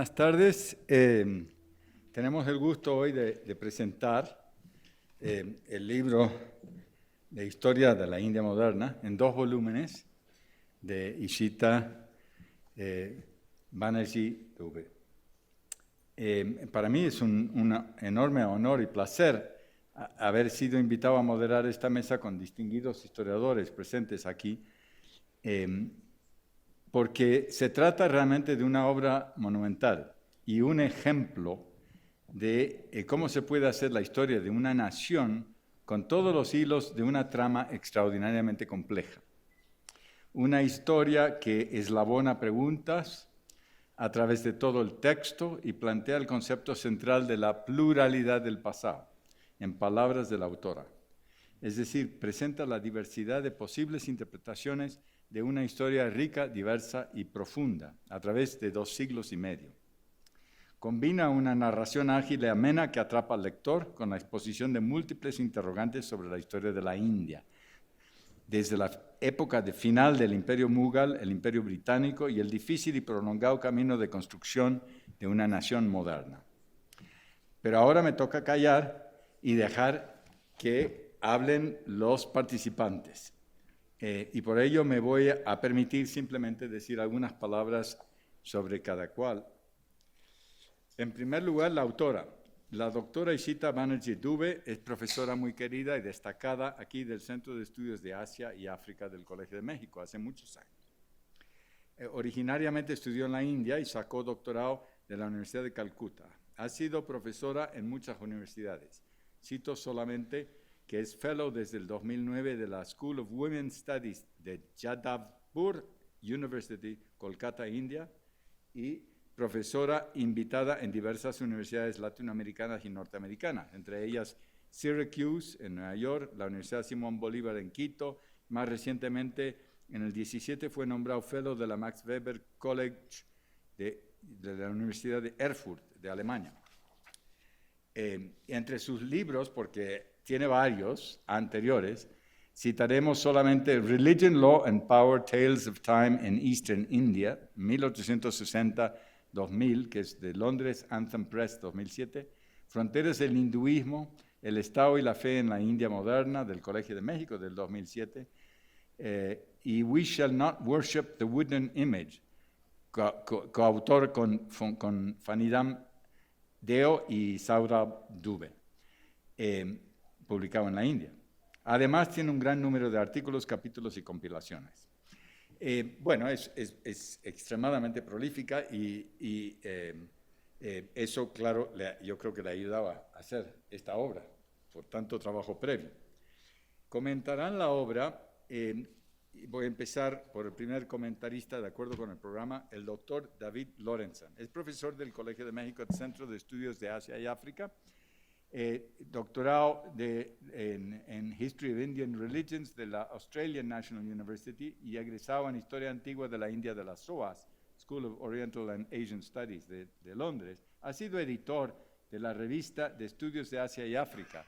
Buenas tardes. Tenemos el gusto hoy de presentar el libro de Historia de la India Moderna en 2 volúmenes de Ishita Banerjee Dubey. Para mí es un enorme honor y placer haber sido invitado a moderar esta mesa con distinguidos historiadores presentes aquí, porque se trata realmente de una obra monumental y un ejemplo de cómo se puede hacer la historia de una nación con todos los hilos de una trama extraordinariamente compleja. Una historia que eslabona preguntas a través de todo el texto y plantea el concepto central de la pluralidad del pasado, en palabras de la autora. Es decir, presenta la diversidad de posibles interpretaciones de una historia rica, diversa y profunda, a través de 2 siglos y medio. Combina una narración ágil y amena que atrapa al lector con la exposición de múltiples interrogantes sobre la historia de la India, desde la época final del Imperio Mughal, el Imperio Británico y el difícil y prolongado camino de construcción de una nación moderna. Pero ahora me toca callar y dejar que hablen los participantes. Y por ello me voy a permitir simplemente decir algunas palabras sobre cada cual. En primer lugar, la autora. La doctora Ishita Banerjee Dubey es profesora muy querida y destacada aquí del Centro de Estudios de Asia y África del Colegio de México hace muchos años. Originariamente estudió en la India y sacó doctorado de la Universidad de Calcuta. Ha sido profesora en muchas universidades. Cito solamente que es fellow desde el 2009 de la School of Women's Studies de Jadavpur University, Kolkata, India, y profesora invitada en diversas universidades latinoamericanas y norteamericanas, entre ellas Syracuse en Nueva York, la Universidad Simón Bolívar en Quito. Más recientemente, en el 17, fue nombrado fellow de la Max Weber College de la Universidad de Erfurt, de Alemania. Entre sus libros, porque tiene varios anteriores, citaremos solamente Religion, Law and Power, Tales of Time in Eastern India, 1860-2000, que es de Londres, Anthem Press, 2007, Fronteras del Hinduismo, El Estado y la Fe en la India Moderna, del Colegio de México, del 2007, y We Shall Not Worship the Wooden Image, coautor con Fanidam Deo y Saurabh Dubey, publicado en la India. Además, tiene un gran número de artículos, capítulos y compilaciones. Bueno, es extremadamente prolífica y eso, claro, yo creo que le ayudaba a hacer esta obra, por tanto trabajo previo. Comentarán la obra, voy a empezar por el primer comentarista, de acuerdo con el programa, el doctor David Lorenzen. Es profesor del Colegio de México, Centro de Estudios de Asia y África, doctorado en History of Indian Religions de la Australian National University y egresado en Historia Antigua de la India de la SOAS, School of Oriental and Asian Studies de Londres. Ha sido editor de la Revista de Estudios de Asia y África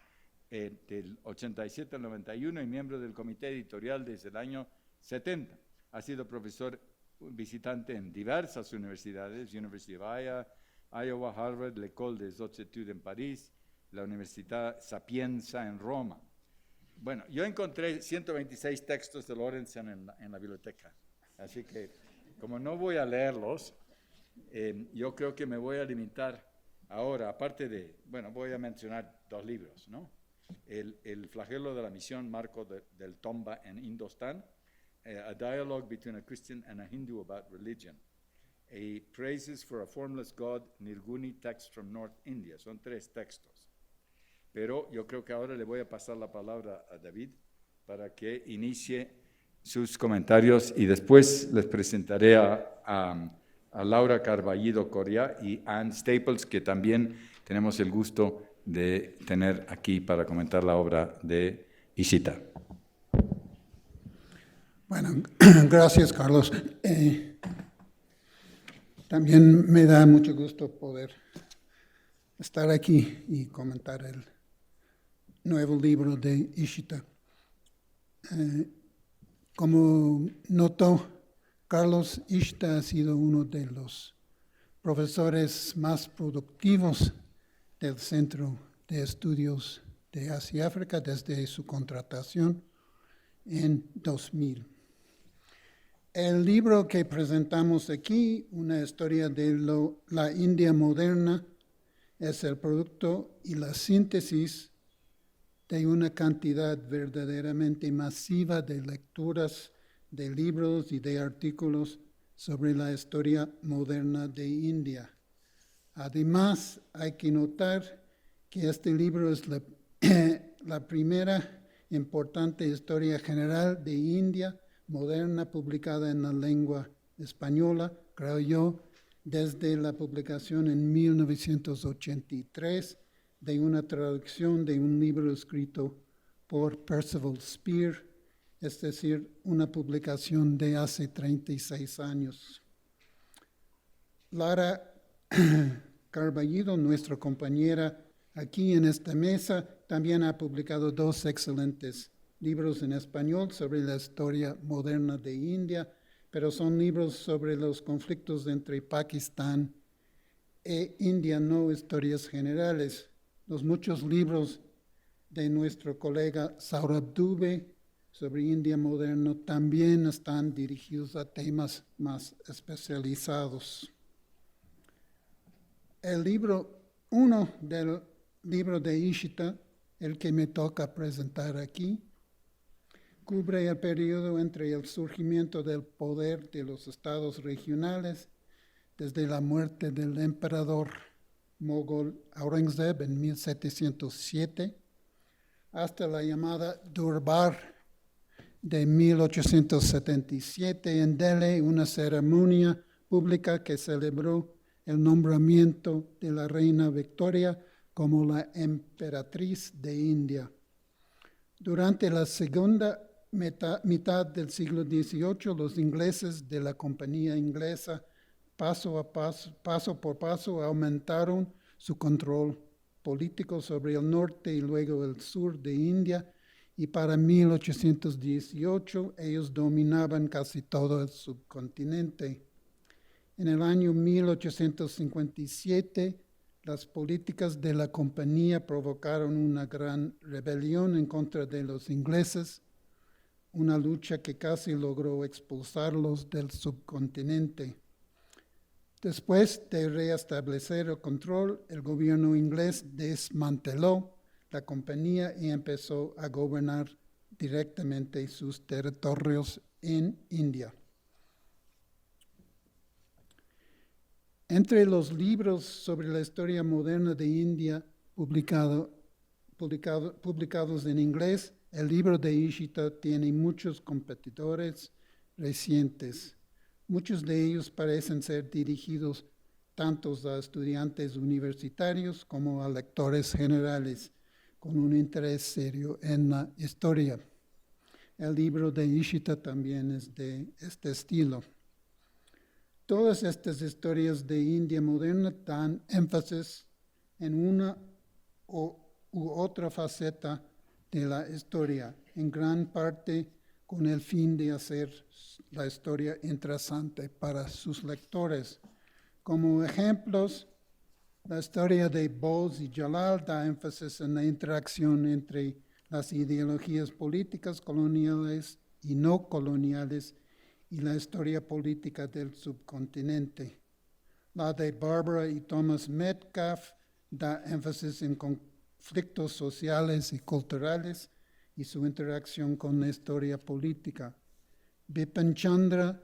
del 87 al 91 y miembro del comité editorial desde el año 70. Ha sido profesor visitante en diversas universidades, University of Iowa, Harvard, l'École des Hautes Études en París, la Universidad Sapienza en Roma. Bueno, yo encontré 126 textos de Lorenzen en la biblioteca, así que como no voy a leerlos, yo creo que me voy a limitar ahora, aparte de, bueno, voy a mencionar 2 libros, ¿no? El flagelo de la misión, Marco del Tomba en Indostán, A Dialogue Between a Christian and a Hindu About Religion, a Praises for a Formless God, Nirguni Text from North India. Son 3 textos. Pero yo creo que ahora le voy a pasar la palabra a David para que inicie sus comentarios y después les presentaré a Laura Carballido Coria y Ann Staples, que también tenemos el gusto de tener aquí para comentar la obra de Ishita. Bueno, gracias, Carlos. También me da mucho gusto poder estar aquí y comentar el nuevo libro de Ishita. Como notó Carlos, Ishita ha sido uno de los profesores más productivos del Centro de Estudios de Asia y África desde su contratación en 2000. El libro que presentamos aquí, Una historia de la India moderna, es el producto y la síntesis de una cantidad verdaderamente masiva de lecturas, de libros y de artículos sobre la historia moderna de India. Además, hay que notar que este libro es la primera importante historia general de India moderna publicada en la lengua española, creo yo, desde la publicación en 1983 de una traducción de un libro escrito por Percival Spear, es decir, una publicación de hace 36 años. Lara Carballido, nuestra compañera aquí en esta mesa, también ha publicado 2 excelentes libros en español sobre la historia moderna de India, pero son libros sobre los conflictos entre Pakistán e India, no historias generales. Los muchos libros de nuestro colega Saurabh Dubey sobre India moderna también están dirigidos a temas más especializados. El libro 1 del libro de Ishita, el que me toca presentar aquí, cubre el periodo entre el surgimiento del poder de los estados regionales, desde la muerte del emperador mogol Aurangzeb en 1707, hasta la llamada Durbar de 1877 en Delhi, una ceremonia pública que celebró el nombramiento de la reina Victoria como la emperatriz de India. Durante la segunda mitad del siglo XVIII, los ingleses de la compañía inglesa paso por paso aumentaron su control político sobre el norte y luego el sur de India, y para 1818 ellos dominaban casi todo el subcontinente. En el año 1857, las políticas de la compañía provocaron una gran rebelión en contra de los ingleses, una lucha que casi logró expulsarlos del subcontinente. Después de reestablecer el control, el gobierno inglés desmanteló la compañía y empezó a gobernar directamente sus territorios en India. Entre los libros sobre la historia moderna de India publicados en inglés, el libro de Ishita tiene muchos competidores recientes. Muchos de ellos parecen ser dirigidos tanto a estudiantes universitarios como a lectores generales con un interés serio en la historia. El libro de Ishita también es de este estilo. Todas estas historias de India moderna dan énfasis en una u otra faceta de la historia, en gran parte con el fin de hacer la historia interesante para sus lectores. Como ejemplos, la historia de Bose y Jalal da énfasis en la interacción entre las ideologías políticas coloniales y no coloniales y la historia política del subcontinente. La de Barbara y Thomas Metcalf da énfasis en conflictos sociales y culturales y su interacción con la historia política. Bipin Chandra,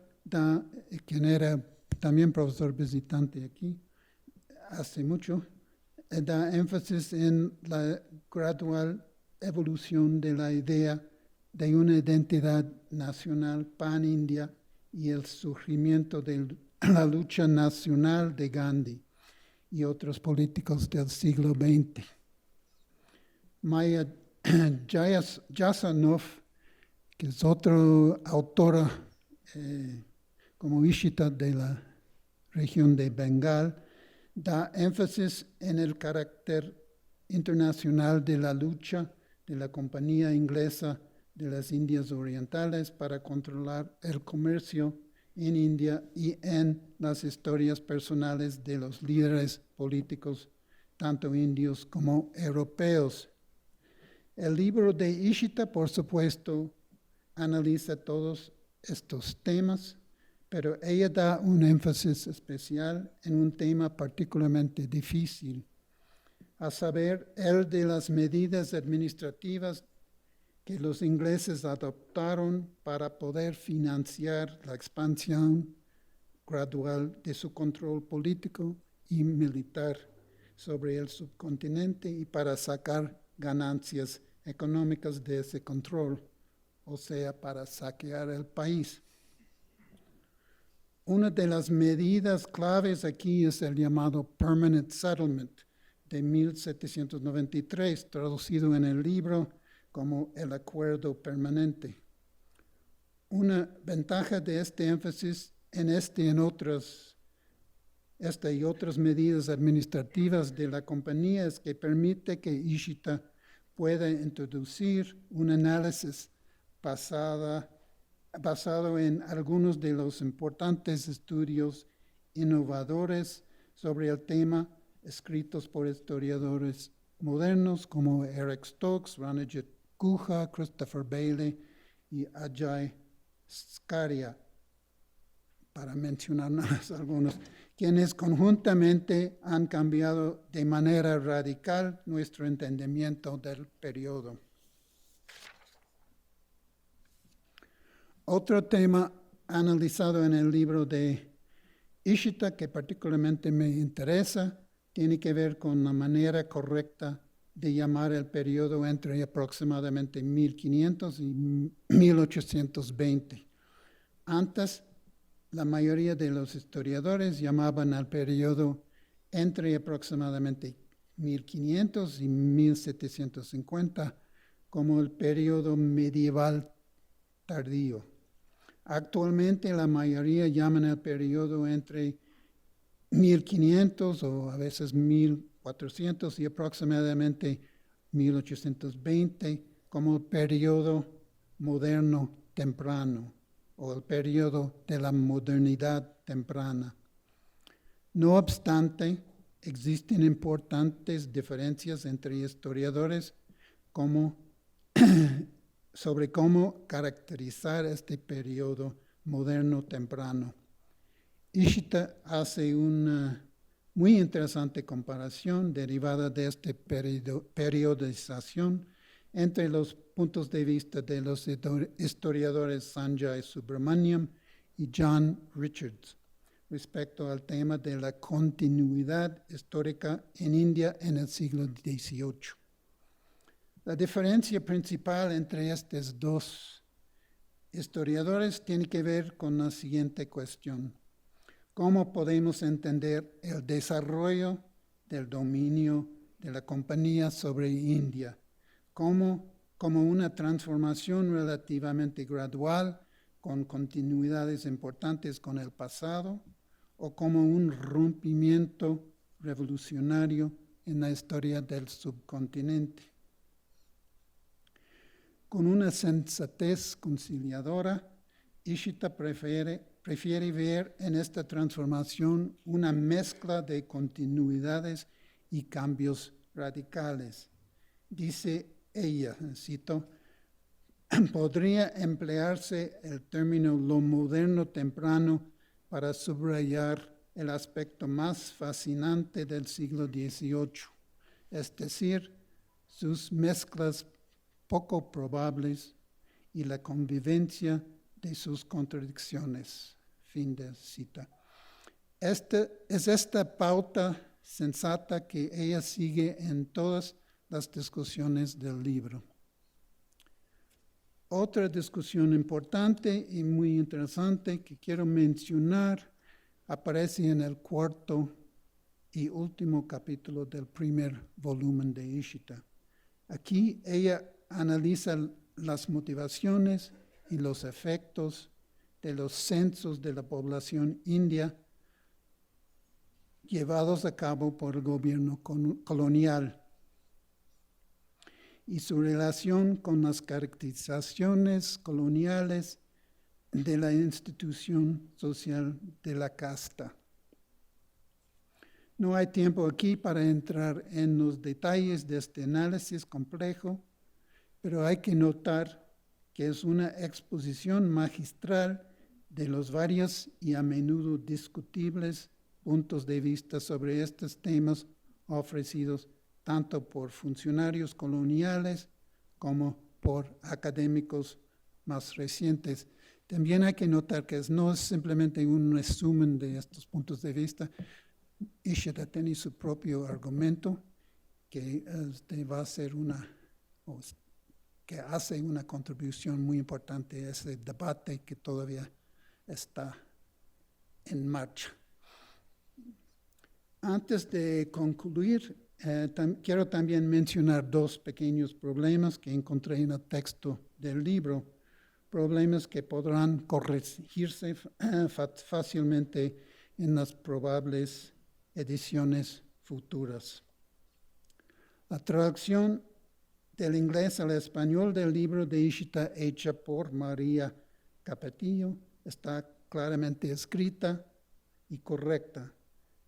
quien era también profesor visitante aquí hace mucho, da énfasis en la gradual evolución de la idea de una identidad nacional pan-india y el surgimiento de la lucha nacional de Gandhi y otros políticos del siglo XX. Maya Jasanoff, que es otra autora como Ishita de la región de Bengal, da énfasis en el carácter internacional de la lucha de la compañía inglesa de las Indias Orientales para controlar el comercio en India y en las historias personales de los líderes políticos, tanto indios como europeos. El libro de Ishita, por supuesto, analiza todos estos temas, pero ella da un énfasis especial en un tema particularmente difícil, a saber, el de las medidas administrativas que los ingleses adoptaron para poder financiar la expansión gradual de su control político y militar sobre el subcontinente y para sacar ganancias económicas de ese control, o sea, para saquear el país. Una de las medidas claves aquí es el llamado Permanent Settlement de 1793, traducido en el libro como el acuerdo permanente. Una ventaja de este énfasis en esta y otras medidas administrativas de la compañía es que permite que Ishita pueda introducir un análisis basado en algunos de los importantes estudios innovadores sobre el tema escritos por historiadores modernos como Eric Stokes, Ranajit Guha, Christopher Bailey y Ajay Skaria, para mencionar algunos, quienes conjuntamente han cambiado de manera radical nuestro entendimiento del periodo. Otro tema analizado en el libro de Ishita que particularmente me interesa tiene que ver con la manera correcta de llamar el periodo entre aproximadamente 1500 y 1820. Antes, la mayoría de los historiadores llamaban al periodo entre aproximadamente 1500 y 1750 como el periodo medieval tardío. Actualmente la mayoría llaman el periodo entre 1500 o a veces 1400 y aproximadamente 1820 como el periodo moderno temprano o el periodo de la modernidad temprana. No obstante, existen importantes diferencias entre historiadores sobre cómo caracterizar este periodo moderno temprano. Ishita hace una muy interesante comparación derivada de esta periodización entre los puntos de vista de los historiadores Sanjay Subramaniam y John Richards respecto al tema de la continuidad histórica en India en el siglo XVIII. La diferencia principal entre estos dos historiadores tiene que ver con la siguiente cuestión. ¿Cómo podemos entender el desarrollo del dominio de la compañía sobre India? Como una transformación relativamente gradual, con continuidades importantes con el pasado, o como un rompimiento revolucionario en la historia del subcontinente. Con una sensatez conciliadora, Ishita prefiere ver en esta transformación una mezcla de continuidades y cambios radicales. Dice ella, cito, podría emplearse el término lo moderno temprano para subrayar el aspecto más fascinante del siglo XVIII, es decir, sus mezclas poco probables y la convivencia de sus contradicciones. Fin de cita. Es esta pauta sensata que ella sigue en todas las discusiones del libro. Otra discusión importante y muy interesante que quiero mencionar aparece en el cuarto y último capítulo del primer volumen de Ishita. Aquí ella analiza las motivaciones y los efectos de los censos de la población india llevados a cabo por el gobierno colonial y su relación con las caracterizaciones coloniales de la institución social de la casta. No hay tiempo aquí para entrar en los detalles de este análisis complejo, pero hay que notar que es una exposición magistral de los varios y a menudo discutibles puntos de vista sobre estos temas ofrecidos tanto por funcionarios coloniales como por académicos más recientes. También hay que notar que no es simplemente un resumen de estos puntos de vista. Ishida tiene su propio argumento que va a ser que hace una contribución muy importante a ese debate que todavía está en marcha. Antes de concluir, quiero también mencionar dos pequeños problemas que encontré en el texto del libro, problemas que podrán corregirse fácilmente en las probables ediciones futuras. La traducción del inglés al español del libro de Ishida hecha por María Capetillo está claramente escrita y correcta,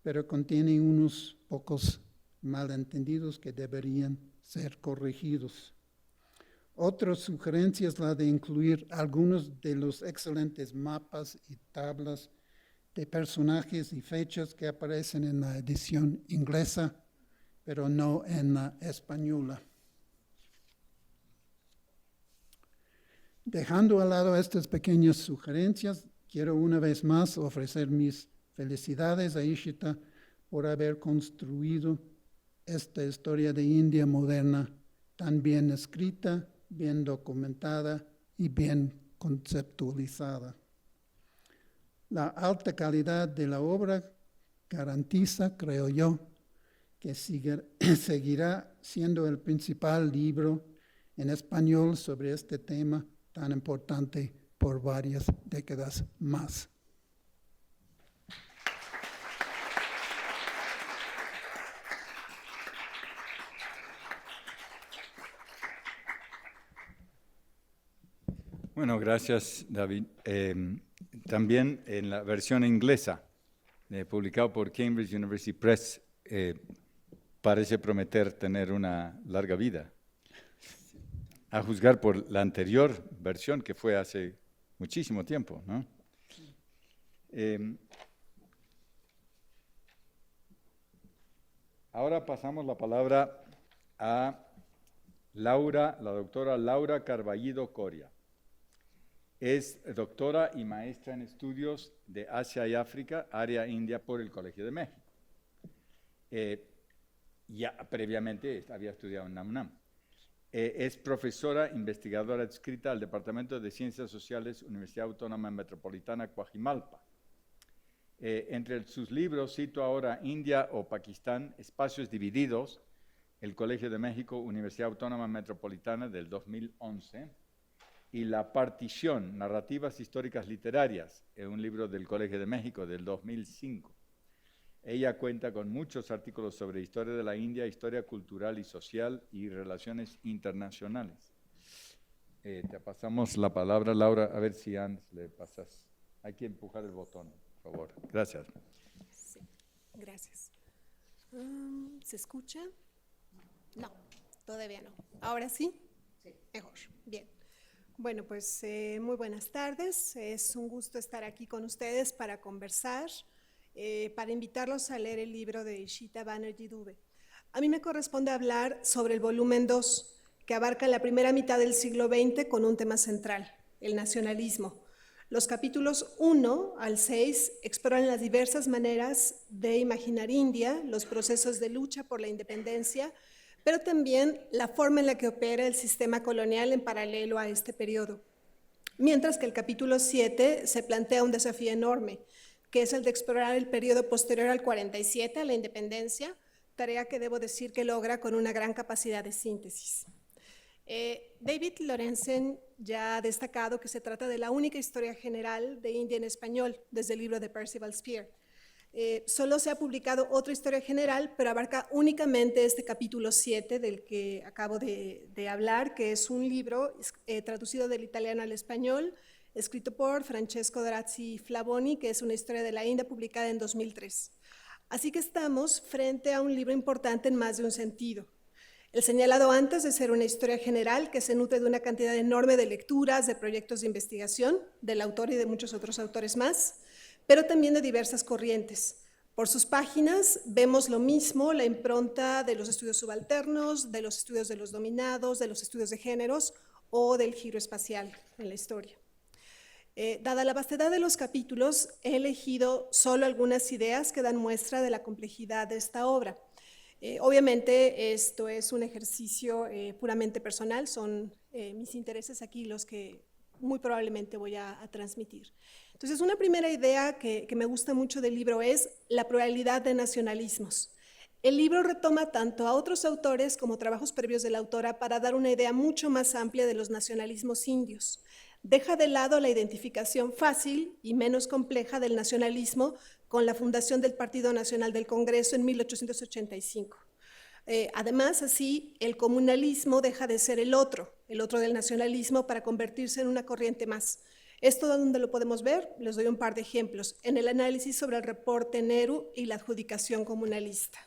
pero contiene unos pocos malentendidos que deberían ser corregidos. Otra sugerencia es la de incluir algunos de los excelentes mapas y tablas de personajes y fechas que aparecen en la edición inglesa, pero no en la española. Dejando a lado estas pequeñas sugerencias, quiero una vez más ofrecer mis felicidades a Ishida por haber construido esta historia de India moderna tan bien escrita, bien documentada y bien conceptualizada. La alta calidad de la obra garantiza, creo yo, que seguirá siendo el principal libro en español sobre este tema tan importante por varias décadas más. Bueno, gracias, David. También en la versión inglesa, publicado por Cambridge University Press, parece prometer tener una larga vida. A juzgar por la anterior versión, que fue hace muchísimo tiempo, ¿no? Ahora pasamos la palabra a la doctora Laura Carballido Coria. Es doctora y maestra en estudios de Asia y África, área India, por el Colegio de México. Ya previamente había estudiado en UNAM. Es profesora investigadora adscrita al Departamento de Ciencias Sociales, Universidad Autónoma Metropolitana Coajimalpa. Entre sus libros cito ahora India o Pakistán, Espacios Divididos, el Colegio de México, Universidad Autónoma Metropolitana del 2011, y La Partición, Narrativas Históricas Literarias, un libro del Colegio de México del 2005. Ella cuenta con muchos artículos sobre historia de la India, historia cultural y social y relaciones internacionales. Te pasamos la palabra, Laura, a ver si antes le pasas. Hay que empujar el botón, por favor. Gracias. Sí, gracias. ¿Se escucha? No, todavía no. ¿Ahora sí? Sí. Mejor, bien. Bueno, pues muy buenas tardes. Es un gusto estar aquí con ustedes para conversar, para invitarlos a leer el libro de Ishita Banerjee Dubé. A mí me corresponde hablar sobre el volumen 2, que abarca la primera mitad del siglo XX con un tema central, el nacionalismo. Los capítulos 1 al 6 exploran las diversas maneras de imaginar India, los procesos de lucha por la independencia, pero también la forma en la que opera el sistema colonial en paralelo a este periodo. Mientras que el capítulo 7 se plantea un desafío enorme, que es el de explorar el periodo posterior al 47, a la independencia, tarea que debo decir que logra con una gran capacidad de síntesis. David Lorenzen ya ha destacado que se trata de la única historia general de India en español desde el libro de Percival Spear. Solo se ha publicado otra historia general, pero abarca únicamente este capítulo 7 del que acabo de hablar, que es un libro traducido del italiano al español escrito por Francesco Drazzi Flavoni, que es una historia de la India publicada en 2003. Así que estamos frente a un libro importante en más de un sentido. El señalado antes de ser una historia general que se nutre de una cantidad enorme de lecturas, de proyectos de investigación, del autor y de muchos otros autores más, pero también de diversas corrientes. Por sus páginas vemos lo mismo, la impronta de los estudios subalternos, de los estudios de los dominados, de los estudios de géneros o del giro espacial en la historia. Dada la vastedad de los capítulos, he elegido solo algunas ideas que dan muestra de la complejidad de esta obra. Obviamente esto es un ejercicio puramente personal, son mis intereses aquí los que muy probablemente voy a transmitir. Entonces, una primera idea que me gusta mucho del libro es la pluralidad de nacionalismos. El libro retoma tanto a otros autores como trabajos previos de la autora para dar una idea mucho más amplia de los nacionalismos indios. Deja de lado la identificación fácil y menos compleja del nacionalismo con la fundación del Partido Nacional del Congreso en 1885. Además, así, el comunalismo deja de ser el otro del nacionalismo para convertirse en una corriente más. ¿Esto dónde lo podemos ver? Les doy un par de ejemplos. En el análisis sobre el reporte Nehru y la adjudicación comunalista.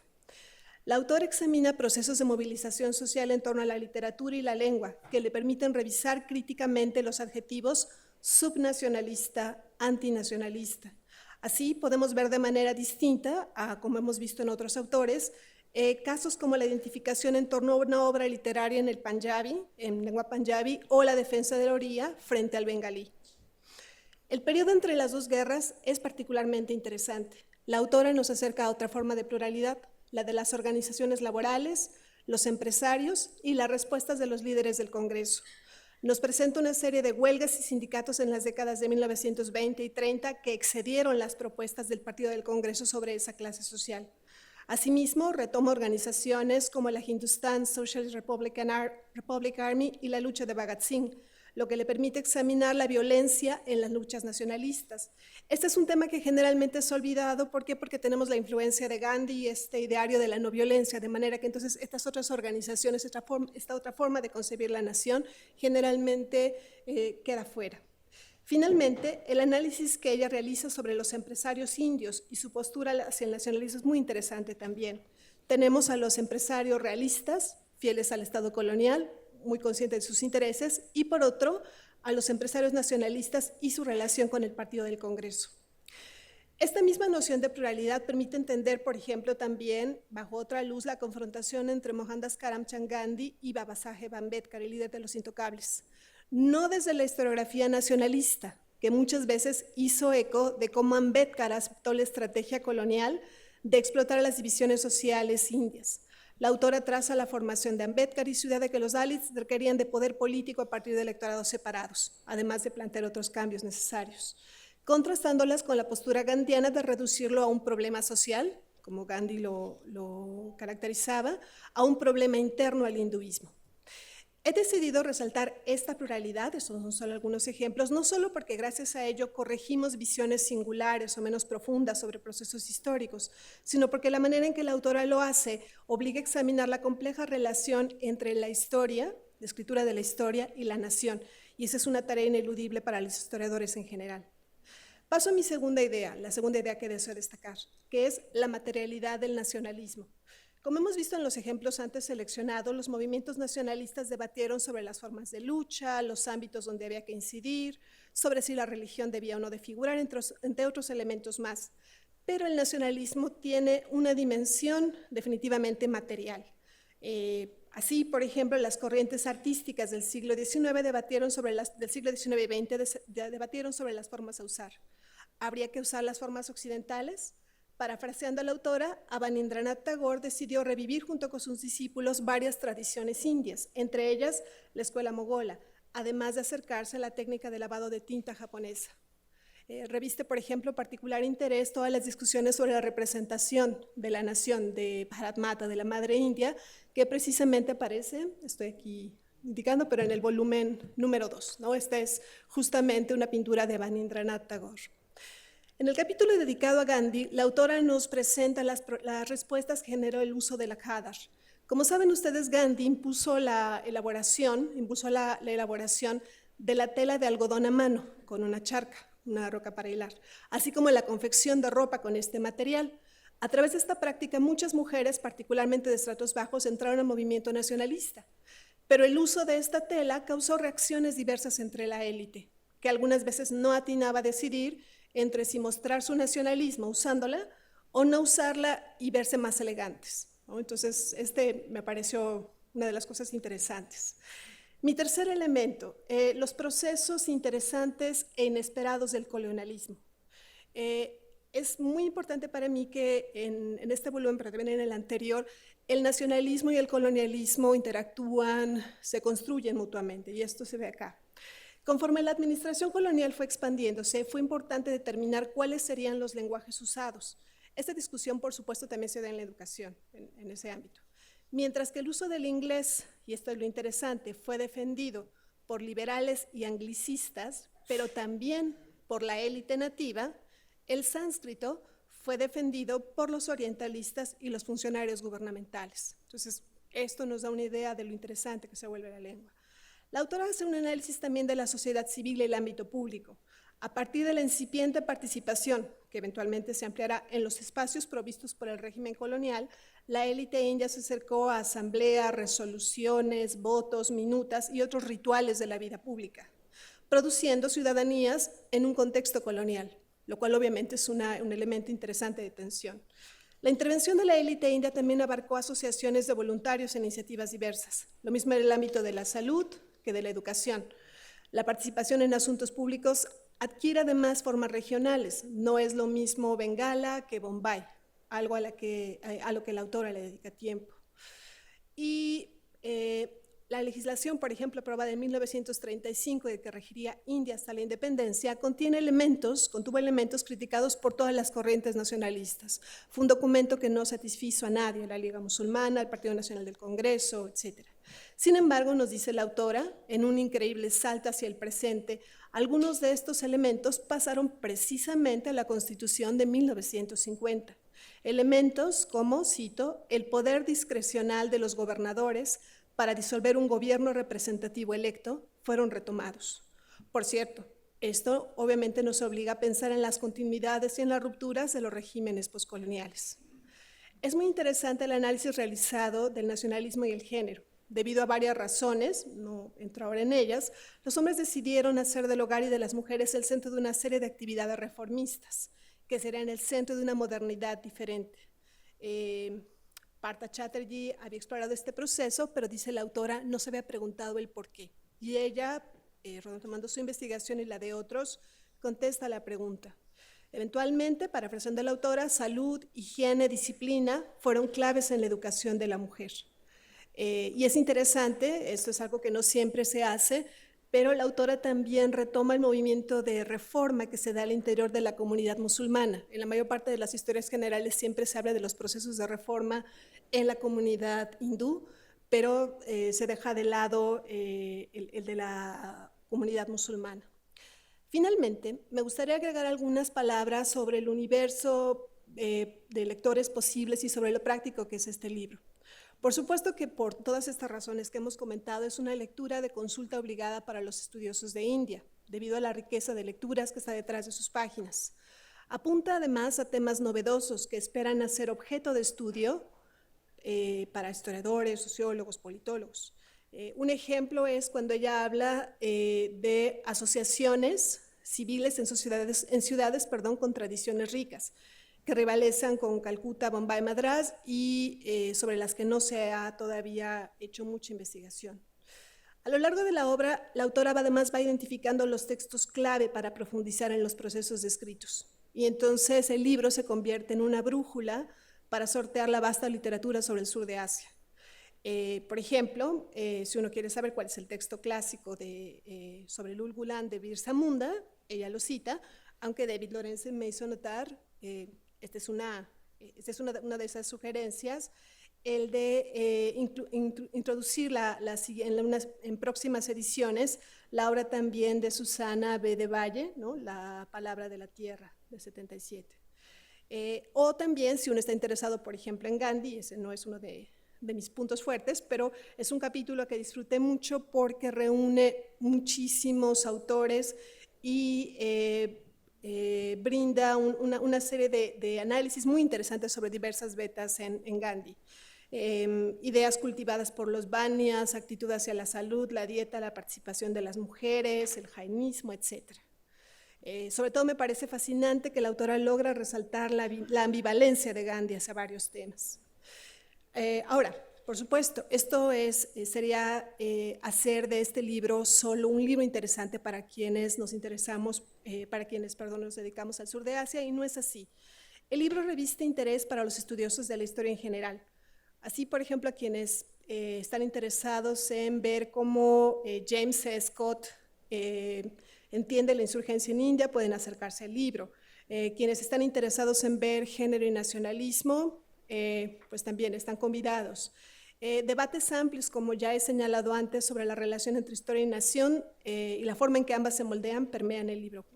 La autora examina procesos de movilización social en torno a la literatura y la lengua que le permiten revisar críticamente los adjetivos subnacionalista, antinacionalista. Así podemos ver de manera distinta, como hemos visto en otros autores, casos como la identificación en torno a una obra literaria en el Panjabi, en lengua Panjabi, o la defensa de la orilla frente al bengalí. El periodo entre las dos guerras es particularmente interesante. La autora nos acerca a otra forma de pluralidad, la de las organizaciones laborales, los empresarios y las respuestas de los líderes del Congreso. Nos presenta una serie de huelgas y sindicatos en las décadas de 1920 y 30 que excedieron las propuestas del Partido del Congreso sobre esa clase social. Asimismo, retoma organizaciones como la Hindustan Socialist Republic Army y la lucha de Bhagat Singh, lo que le permite examinar la violencia en las luchas nacionalistas. Este es un tema que generalmente es olvidado. ¿Por qué? Porque tenemos la influencia de Gandhi y este ideario de la no violencia, de manera que entonces estas otras organizaciones, esta otra forma de concebir la nación, generalmente queda fuera. Finalmente, el análisis que ella realiza sobre los empresarios indios y su postura hacia el nacionalismo es muy interesante también. Tenemos a los empresarios realistas, fieles al Estado colonial, muy conscientes de sus intereses, y por otro, a los empresarios nacionalistas y su relación con el Partido del Congreso. Esta misma noción de pluralidad permite entender, por ejemplo, también, bajo otra luz, la confrontación entre Mohandas Karamchand Gandhi y Babasaheb Ambedkar, el líder de los intocables. No desde la historiografía nacionalista, que muchas veces hizo eco de cómo Ambedkar aceptó la estrategia colonial de explotar las divisiones sociales indias. La autora traza la formación de Ambedkar y su idea de que los Dalits requerían de poder político a partir de electorados separados, además de plantear otros cambios necesarios, contrastándolas con la postura gandhiana de reducirlo a un problema social, como Gandhi lo caracterizaba, a un problema interno al hinduismo. He decidido resaltar esta pluralidad, estos son solo algunos ejemplos, no solo porque gracias a ello corregimos visiones singulares o menos profundas sobre procesos históricos, sino porque la manera en que la autora lo hace obliga a examinar la compleja relación entre la historia, la escritura de la historia y la nación, y esa es una tarea ineludible para los historiadores en general. Paso a mi segunda idea, la segunda idea que deseo destacar, que es la materialidad del nacionalismo. Como hemos visto en los ejemplos antes seleccionados, los movimientos nacionalistas debatieron sobre las formas de lucha, los ámbitos donde había que incidir, sobre si la religión debía o no de figurar, entre otros elementos más. Pero el nacionalismo tiene una dimensión definitivamente material. Así, por ejemplo, las corrientes artísticas del siglo XIX debatieron sobre del siglo XIX y XX debatieron sobre las formas a usar. ¿Habría que usar las formas occidentales? Parafraseando a la autora, Abanindranath Tagore decidió revivir junto con sus discípulos varias tradiciones indias, entre ellas la escuela mogola, además de acercarse a la técnica de lavado de tinta japonesa. Reviste, por ejemplo, particular interés todas las discusiones sobre la representación de la nación de Bharat Mata, de la Madre India, que precisamente aparece, estoy aquí indicando, pero en el volumen número 2, ¿no? Esta es justamente una pintura de Abanindranath Tagore. En el capítulo dedicado a Gandhi, la autora nos presenta las respuestas que generó el uso de la Khadar. Como saben ustedes, Gandhi impulsó la elaboración de la tela de algodón a mano, con una charca, una roca para hilar, así como la confección de ropa con este material. A través de esta práctica, muchas mujeres, particularmente de estratos bajos, entraron al movimiento nacionalista, pero el uso de esta tela causó reacciones diversas entre la élite, que algunas veces no atinaba a decidir entre si mostrar su nacionalismo usándola o no usarla y verse más elegantes, ¿no? Entonces, me pareció una de las cosas interesantes. Mi tercer elemento, los procesos interesantes e inesperados del colonialismo. Es muy importante para mí que en este volumen, pero también en el anterior, el nacionalismo y el colonialismo interactúan, se construyen mutuamente, y esto se ve acá. Conforme la administración colonial fue expandiéndose, fue importante determinar cuáles serían los lenguajes usados. Esta discusión, por supuesto, también se da en la educación, en ese ámbito. Mientras que el uso del inglés, y esto es lo interesante, fue defendido por liberales y anglicistas, pero también por la élite nativa, el sánscrito fue defendido por los orientalistas y los funcionarios gubernamentales. Entonces, esto nos da una idea de lo interesante que se vuelve la lengua. La autora hace un análisis también de la sociedad civil y el ámbito público, a partir de la incipiente participación, que eventualmente se ampliará en los espacios provistos por el régimen colonial. La élite india se acercó a asambleas, resoluciones, votos, minutas y otros rituales de la vida pública, produciendo ciudadanías en un contexto colonial, lo cual obviamente es un elemento interesante de tensión. La intervención de la élite india también abarcó asociaciones de voluntarios en iniciativas diversas, lo mismo en el ámbito de la salud que de la educación. La participación en asuntos públicos adquiere además formas regionales, no es lo mismo Bengala que Bombay, algo a lo que la autora le dedica tiempo. Y la legislación, por ejemplo, aprobada en 1935, de que regiría India hasta la independencia, contuvo elementos criticados por todas las corrientes nacionalistas. Fue un documento que no satisfizo a nadie, a la Liga Musulmana, al Partido Nacional del Congreso, etc. Sin embargo, nos dice la autora, en un increíble salto hacia el presente, algunos de estos elementos pasaron precisamente a la Constitución de 1950. Elementos como, cito, el poder discrecional de los gobernadores para disolver un gobierno representativo electo fueron retomados. Por cierto, esto obviamente nos obliga a pensar en las continuidades y en las rupturas de los regímenes poscoloniales. Es muy interesante el análisis realizado del nacionalismo y el género. Debido a varias razones, no entro ahora en ellas, los hombres decidieron hacer del hogar y de las mujeres el centro de una serie de actividades reformistas, que serían el centro de una modernidad diferente. Partha Chatterjee había explorado este proceso, pero dice la autora, no se había preguntado el por qué. Y ella, retomando su investigación y la de otros, contesta la pregunta. Eventualmente, parafraseando a la autora, salud, higiene, disciplina fueron claves en la educación de la mujer. Y es interesante, esto es algo que no siempre se hace, pero la autora también retoma el movimiento de reforma que se da al interior de la comunidad musulmana. En la mayor parte de las historias generales siempre se habla de los procesos de reforma en la comunidad hindú, pero se deja de lado el de la comunidad musulmana. Finalmente, me gustaría agregar algunas palabras sobre el universo de lectores posibles y sobre lo práctico que es este libro. Por supuesto que por todas estas razones que hemos comentado, es una lectura de consulta obligada para los estudiosos de India, debido a la riqueza de lecturas que está detrás de sus páginas. Apunta además a temas novedosos que esperan a ser objeto de estudio para historiadores, sociólogos, politólogos. Un ejemplo es cuando ella habla de asociaciones civiles en ciudades con tradiciones ricas, que rivalizan con Calcuta, Bombay, Madrás y sobre las que no se ha todavía hecho mucha investigación. A lo largo de la obra, la autora además va identificando los textos clave para profundizar en los procesos descritos. Y entonces el libro se convierte en una brújula para sortear la vasta literatura sobre el sur de Asia. Por ejemplo, si uno quiere saber cuál es el texto clásico sobre el Ul-Gulan de Birsa Munda, ella lo cita, aunque David Lorenzen me hizo notar, esta es una de esas sugerencias, el de introducir en próximas ediciones la obra también de Susana B. de Valle, ¿no? La palabra de la tierra, de 77. O también, si uno está interesado, por ejemplo, en Gandhi, ese no es uno de mis puntos fuertes, pero es un capítulo que disfruté mucho porque reúne muchísimos autores y brinda una serie de análisis muy interesantes sobre diversas vetas en Gandhi. Ideas cultivadas por los Banias, actitud hacia la salud, la dieta, la participación de las mujeres, el jainismo, etc. Sobre todo me parece fascinante que la autora logra resaltar la ambivalencia de Gandhi hacia varios temas. Ahora, por supuesto, esto sería hacer de este libro solo un libro interesante para quienes nos interesamos, nos dedicamos al sur de Asia, y no es así. El libro reviste interés para los estudiosos de la historia en general. Así, por ejemplo, a quienes están interesados en ver cómo James C. Scott entiende la insurgencia en India pueden acercarse al libro. Quienes están interesados en ver género y nacionalismo, pues también están convidados. Debates amplios, como ya he señalado antes, sobre la relación entre historia y nación y la forma en que ambas se moldean permean el libro.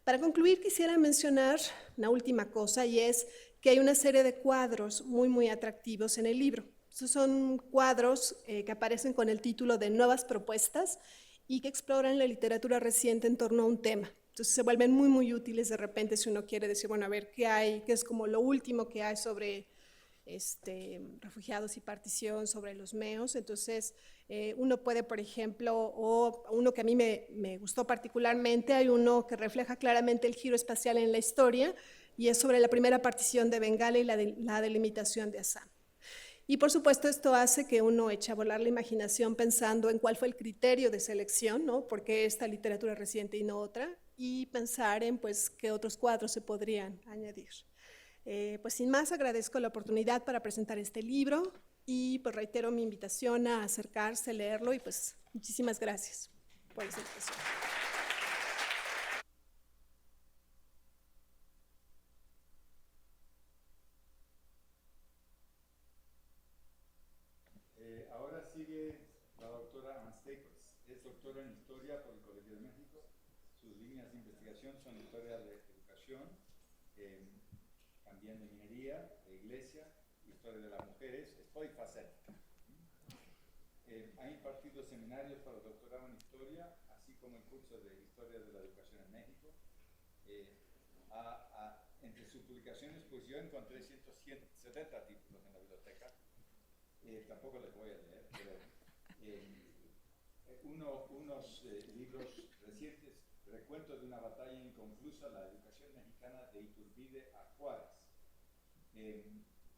Para concluir, quisiera mencionar una última cosa, y es que hay una serie de cuadros muy atractivos en el libro. Estos son cuadros que aparecen con el título de Nuevas Propuestas y que exploran la literatura reciente en torno a un tema. Entonces se vuelven muy útiles de repente si uno quiere decir, bueno, a ver qué hay, qué es como lo último que hay sobre refugiados y partición, sobre los meos. Entonces uno puede, por ejemplo, o uno que a mí me gustó particularmente, hay uno que refleja claramente el giro espacial en la historia, y es sobre la primera partición de Bengala y la delimitación de Assam. Y por supuesto esto hace que uno eche a volar la imaginación pensando en cuál fue el criterio de selección, ¿no? ¿Por qué esta literatura reciente y no otra? Y pensar en pues, qué otros cuadros se podrían añadir. Pues sin más, agradezco la oportunidad para presentar este libro y pues reitero mi invitación a acercarse, leerlo, y pues muchísimas gracias por esa invitación. Ahora sigue la doctora Ann Staples. Es doctora en Historia por el Colegio de México. Sus líneas de investigación son Historia de Educación, también de Minería, de Iglesia, Historia de las Mujeres. Es polifacética. Ha impartido seminarios para doctorado en Historia, así como el curso de Historia de la Educación en México. Entre sus publicaciones, pues yo encontré 170 títulos en la biblioteca. Tampoco les voy a leer, pero unos libros recientes, Recuento de una batalla inconclusa, la educación mexicana de Iturbide a Juárez,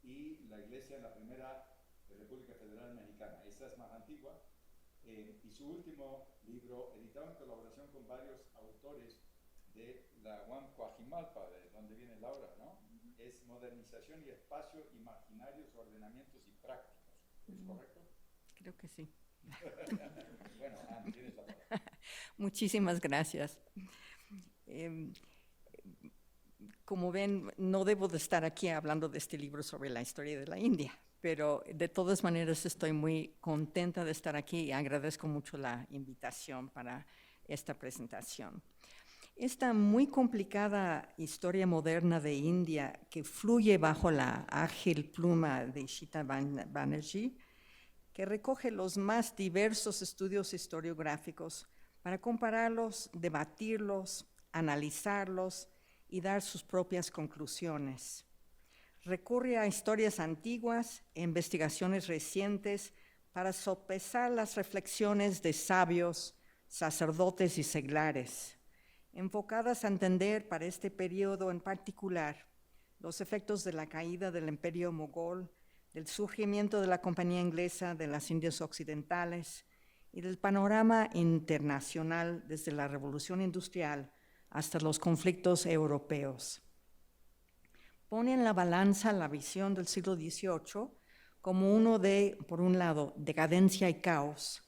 y la Iglesia en la Primera República Federal Mexicana. Esa es más antigua, y su último libro, editado en colaboración con varios autores de la UAM Coajimalpa, de donde viene Laura, ¿no? Es Modernización y Espacio, Imaginarios, Ordenamientos y Prácticos. ¿Es correcto? Creo que sí. Bueno, Ann, tienes la palabra. Muchísimas gracias. Como ven, no debo de estar aquí hablando de este libro sobre la historia de la India, pero de todas maneras estoy muy contenta de estar aquí y agradezco mucho la invitación para esta presentación. Esta muy complicada historia moderna de India, que fluye bajo la ágil pluma de Ishita Banerjee, que recoge los más diversos estudios historiográficos para compararlos, debatirlos, analizarlos y dar sus propias conclusiones. Recurre a historias antiguas e investigaciones recientes para sopesar las reflexiones de sabios, sacerdotes y seglares, enfocadas a entender para este periodo en particular los efectos de la caída del Imperio Mogol, del surgimiento de la Compañía Inglesa de las Indias Occidentales y del panorama internacional desde la Revolución Industrial hasta los conflictos europeos. Pone en la balanza la visión del siglo XVIII como uno de, por un lado, decadencia y caos,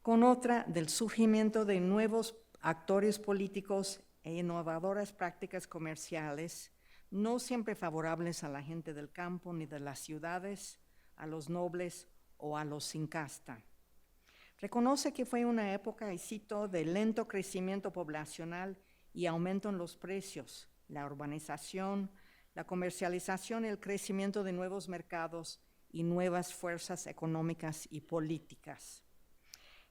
con otra del surgimiento de nuevos actores políticos e innovadoras prácticas comerciales, no siempre favorables a la gente del campo ni de las ciudades, a los nobles o a los sin casta. Reconoce que fue una época, y cito, de lento crecimiento poblacional y aumento en los precios, la urbanización, la comercialización y el crecimiento de nuevos mercados y nuevas fuerzas económicas y políticas.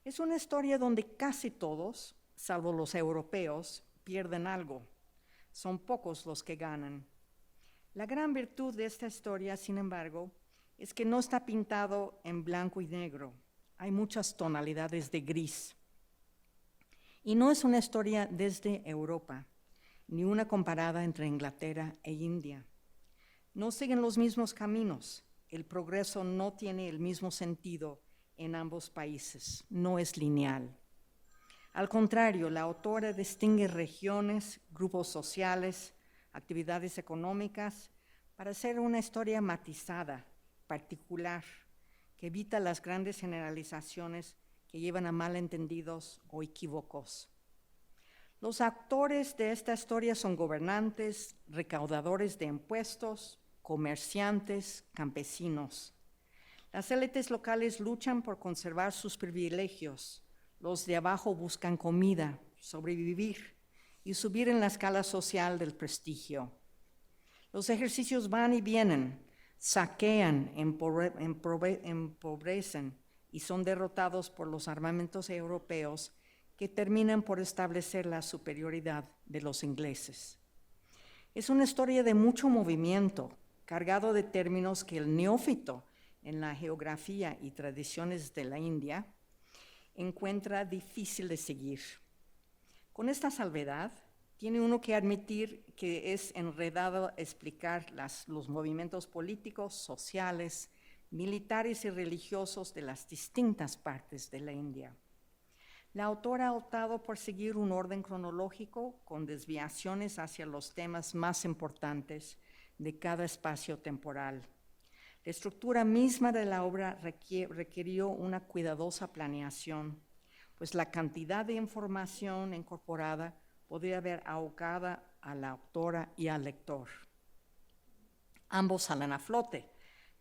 Es una historia donde casi todos, salvo los europeos, pierden algo. Son pocos los que ganan. La gran virtud de esta historia, sin embargo, es que no está pintado en blanco y negro. Hay muchas tonalidades de gris. Y no es una historia desde Europa, ni una comparada entre Inglaterra e India. No siguen los mismos caminos. El progreso no tiene el mismo sentido en ambos países. No es lineal. Al contrario, la autora distingue regiones, grupos sociales, actividades económicas, para hacer una historia matizada, particular, que evita las grandes generalizaciones que llevan a malentendidos o equívocos. Los actores de esta historia son gobernantes, recaudadores de impuestos, comerciantes, campesinos. Las élites locales luchan por conservar sus privilegios. Los de abajo buscan comida, sobrevivir y subir en la escala social del prestigio. Los ejercicios van y vienen, saquean, empobrecen y son derrotados por los armamentos europeos que terminan por establecer la superioridad de los ingleses. Es una historia de mucho movimiento, cargado de términos que el neófito en la geografía y tradiciones de la India encuentra difícil de seguir. Con esta salvedad, tiene uno que admitir que es enredado explicar los movimientos políticos, sociales, militares y religiosos de las distintas partes de la India. La autora ha optado por seguir un orden cronológico con desviaciones hacia los temas más importantes de cada espacio temporal. La estructura misma de la obra requirió una cuidadosa planeación, pues la cantidad de información incorporada podría haber ahogado a la autora y al lector. Ambos salen a flote,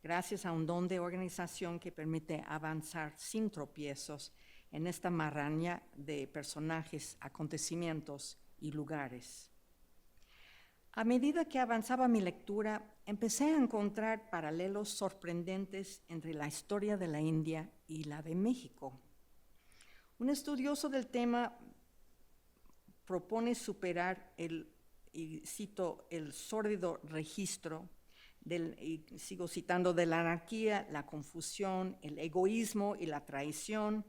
gracias a un don de organización que permite avanzar sin tropiezos en esta maraña de personajes, acontecimientos y lugares. A medida que avanzaba mi lectura, empecé a encontrar paralelos sorprendentes entre la historia de la India y la de México. Un estudioso del tema propone superar y cito, el sórdido registro y sigo citando, de la anarquía, la confusión, el egoísmo y la traición,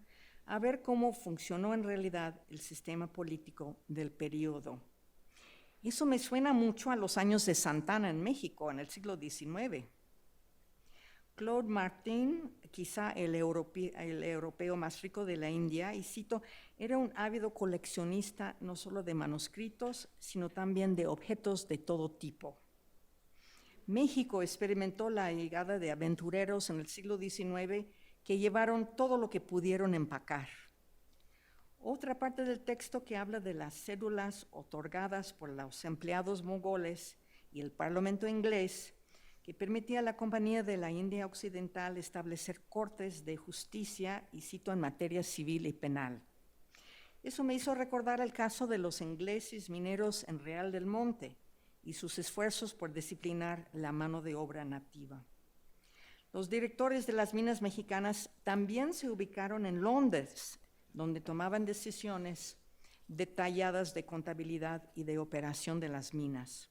a ver cómo funcionó en realidad el sistema político del periodo. Eso me suena mucho a los años de Santana en México, en el siglo XIX. Claude Martin, quizá el europeo más rico de la India, y cito, era un ávido coleccionista no solo de manuscritos, sino también de objetos de todo tipo. México experimentó la llegada de aventureros en el siglo XIX que llevaron todo lo que pudieron empacar. Otra parte del texto que habla de las cédulas otorgadas por los empleados mongoles y el Parlamento inglés, que permitía a la Compañía de la India Occidental establecer cortes de justicia, y cito, en materia civil y penal. Eso me hizo recordar el caso de los ingleses mineros en Real del Monte y sus esfuerzos por disciplinar la mano de obra nativa. Los directores de las minas mexicanas también se ubicaron en Londres, donde tomaban decisiones detalladas de contabilidad y de operación de las minas.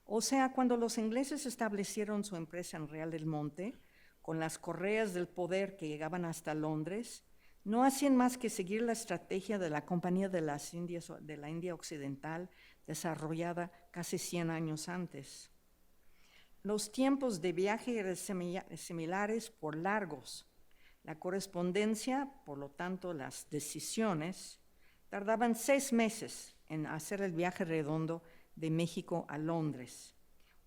O sea, cuando los ingleses establecieron su empresa en Real del Monte, con las correas del poder que llegaban hasta Londres, no hacían más que seguir la estrategia de la Compañía de la India Occidental, desarrollada casi 100 años antes. Los tiempos de viaje eran similares por largos. La correspondencia, por lo tanto las decisiones, tardaban 6 meses en hacer el viaje redondo de México a Londres,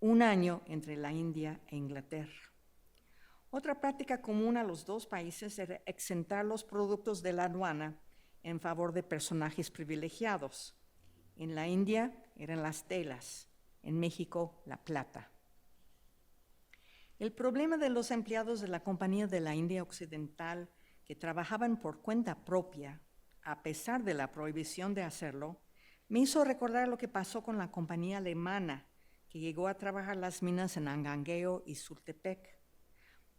1 año entre la India e Inglaterra. Otra práctica común a los dos países era exentar los productos de la aduana en favor de personajes privilegiados. En la India eran las telas, en México la plata. El problema de los empleados de la Compañía de la India Occidental que trabajaban por cuenta propia, a pesar de la prohibición de hacerlo, me hizo recordar lo que pasó con la compañía alemana, que llegó a trabajar las minas en Angangueo y Sultepec.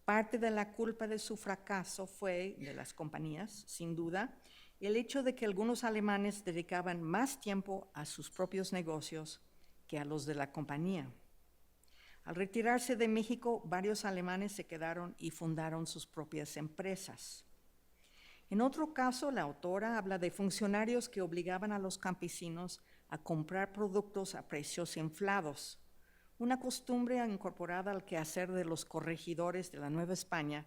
Parte de la culpa de su fracaso fue, de las compañías, sin duda, el hecho de que algunos alemanes dedicaban más tiempo a sus propios negocios que a los de la compañía. Al retirarse de México, varios alemanes se quedaron y fundaron sus propias empresas. En otro caso, la autora habla de funcionarios que obligaban a los campesinos a comprar productos a precios inflados, una costumbre incorporada al quehacer de los corregidores de la Nueva España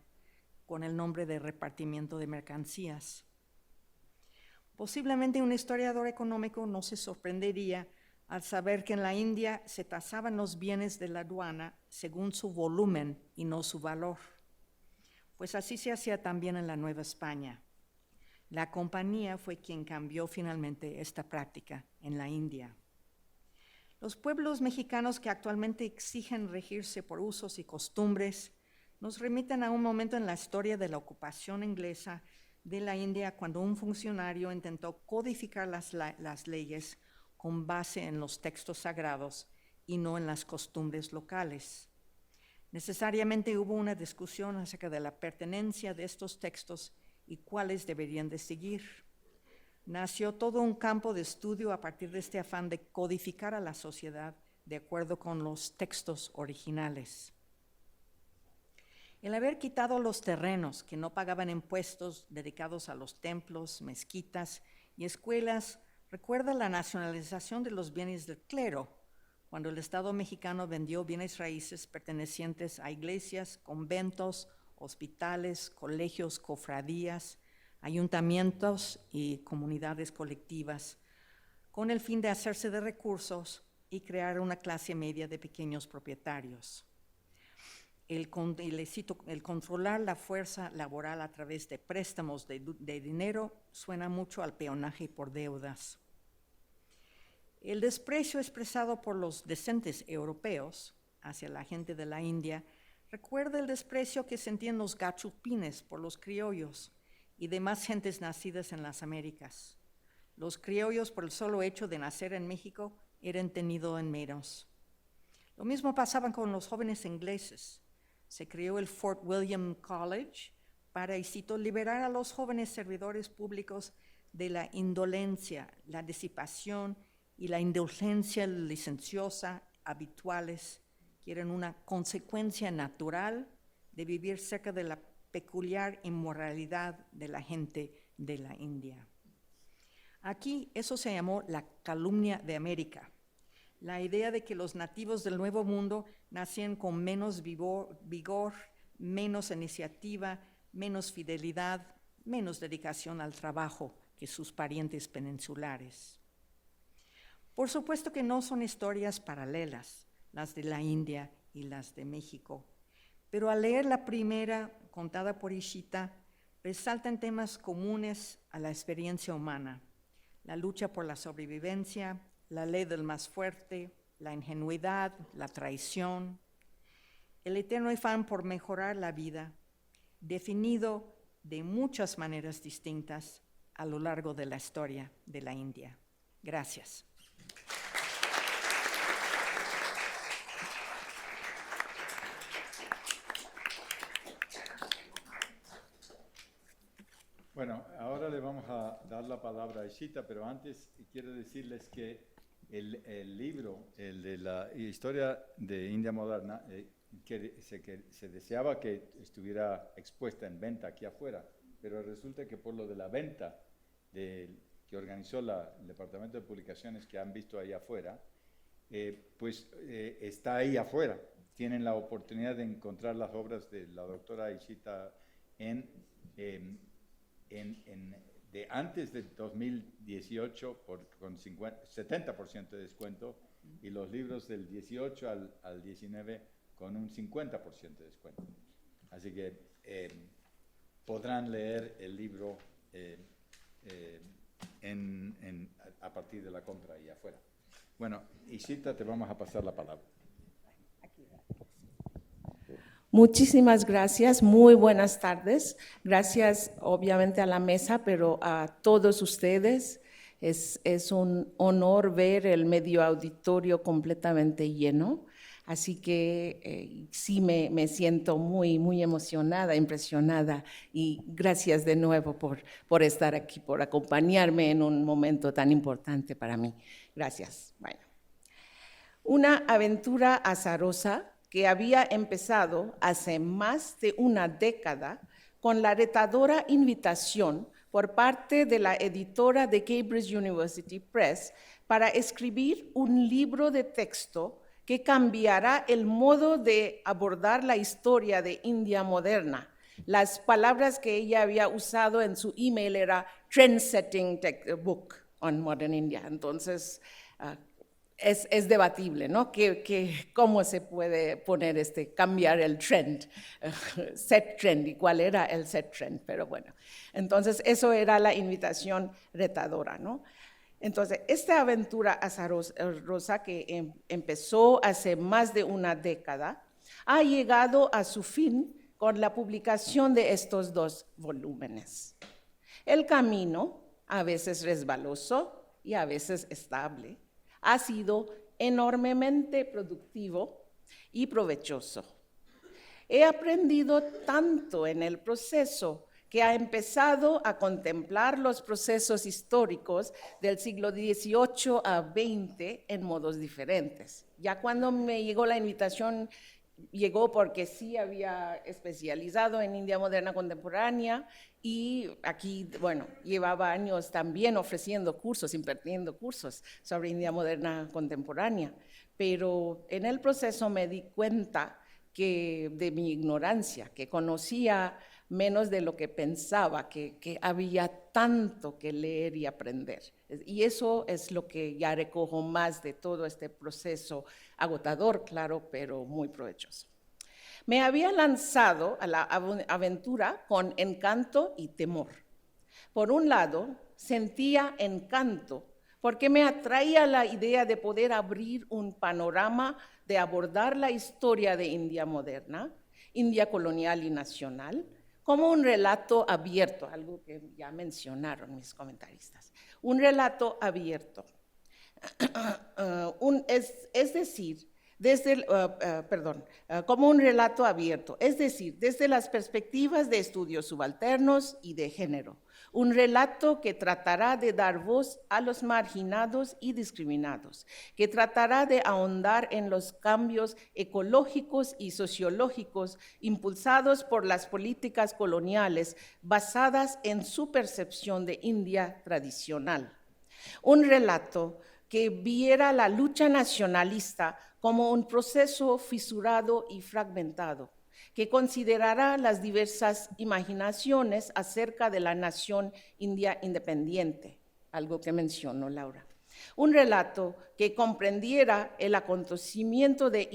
con el nombre de repartimiento de mercancías. Posiblemente un historiador económico no se sorprendería al saber que en la India se tasaban los bienes de la aduana según su volumen y no su valor, pues así se hacía también en la Nueva España. La compañía fue quien cambió finalmente esta práctica en la India. Los pueblos mexicanos que actualmente exigen regirse por usos y costumbres nos remiten a un momento en la historia de la ocupación inglesa de la India cuando un funcionario intentó codificar las leyes con base en los textos sagrados y no en las costumbres locales. Necesariamente hubo una discusión acerca de la pertenencia de estos textos y cuáles deberían de seguir. Nació todo un campo de estudio a partir de este afán de codificar a la sociedad de acuerdo con los textos originales. El haber quitado los terrenos que no pagaban impuestos dedicados a los templos, mezquitas y escuelas recuerda la nacionalización de los bienes del clero, cuando el Estado mexicano vendió bienes raíces pertenecientes a iglesias, conventos, hospitales, colegios, cofradías, ayuntamientos y comunidades colectivas, con el fin de hacerse de recursos y crear una clase media de pequeños propietarios. El controlar la fuerza laboral a través de préstamos de dinero suena mucho al peonaje por deudas. El desprecio expresado por los decentes europeos hacia la gente de la India recuerda el desprecio que sentían los gachupines por los criollos y demás gentes nacidas en las Américas. Los criollos, por el solo hecho de nacer en México, eran tenidos en menos. Lo mismo pasaba con los jóvenes ingleses. Se creó el Fort William College para, y cito, liberar a los jóvenes servidores públicos de la indolencia, la disipación y la indulgencia licenciosa habituales, que eran una consecuencia natural de vivir cerca de la peculiar inmoralidad de la gente de la India. Aquí eso se llamó la calumnia de América, la idea de que los nativos del Nuevo Mundo nacían con menos vigor, menos iniciativa, menos fidelidad, menos dedicación al trabajo que sus parientes peninsulares. Por supuesto que no son historias paralelas, las de la India y las de México, pero al leer la primera, contada por Ishita, resaltan temas comunes a la experiencia humana: la lucha por la sobrevivencia, la ley del más fuerte, la ingenuidad, la traición, el eterno afán por mejorar la vida, definido de muchas maneras distintas a lo largo de la historia de la India. Gracias. Bueno, ahora le vamos a dar la palabra a Ishita, pero antes quiero decirles que el libro, el de la historia de India moderna, que se deseaba que estuviera expuesta en venta aquí afuera, pero resulta que por lo de la venta que organizó el Departamento de Publicaciones que han visto ahí afuera, está ahí afuera. Tienen la oportunidad de encontrar las obras de la doctora Ishita de antes de 2018 con 70% de descuento, y los libros del 18 al 19 con un 50% de descuento. Así que podrán leer el libro a partir de la compra ahí afuera. Bueno, Ishita, te vamos a pasar la palabra. Muchísimas gracias, muy buenas tardes. Gracias obviamente a la mesa, pero a todos ustedes Es un honor ver el medio auditorio completamente lleno. Así que sí me siento muy emocionada, impresionada, y gracias de nuevo por estar aquí, por acompañarme en un momento tan importante para mí. Gracias. Bueno. Una aventura azarosa que había empezado hace más de una década con la retadora invitación por parte de la editora de Cambridge University Press para escribir un libro de texto que cambiará el modo de abordar la historia de India moderna. Las palabras que ella había usado en su email era trend-setting book on modern India. Entonces, es debatible, ¿no? ¿Cómo se puede poner cambiar el trend, set trend, y cuál era el set trend? Pero bueno, entonces eso era la invitación retadora, ¿no? Entonces, esta aventura azarosa que empezó hace más de una década ha llegado a su fin con la publicación de estos 2 volúmenes. El camino, a veces resbaloso y a veces estable, ha sido enormemente productivo y provechoso. He aprendido tanto en el proceso que ha empezado a contemplar los procesos históricos del siglo XVIII a XX en modos diferentes. Ya cuando me llegó la invitación, llegó porque sí había especializado en India moderna contemporánea y aquí, bueno, llevaba años también ofreciendo cursos, impartiendo cursos sobre India moderna contemporánea, pero en el proceso me di cuenta de mi ignorancia, que conocía menos de lo que pensaba, que había tanto que leer y aprender. Y eso es lo que ya recojo más de todo este proceso agotador, claro, pero muy provechoso. Me había lanzado a la aventura con encanto y temor. Por un lado, sentía encanto porque me atraía la idea de poder abrir un panorama de abordar la historia de India moderna, India colonial y nacional, como un relato abierto, algo que ya mencionaron mis comentaristas. Un relato abierto, es decir, como un relato abierto, es decir, desde las perspectivas de estudios subalternos y de género. Un relato que tratará de dar voz a los marginados y discriminados, que tratará de ahondar en los cambios ecológicos y sociológicos impulsados por las políticas coloniales basadas en su percepción de India tradicional. Un relato que viera la lucha nacionalista como un proceso fisurado y fragmentado, que considerará las diversas imaginaciones acerca de la nación india independiente, algo que mencionó Laura. Un relato que comprendiera el acontecimiento de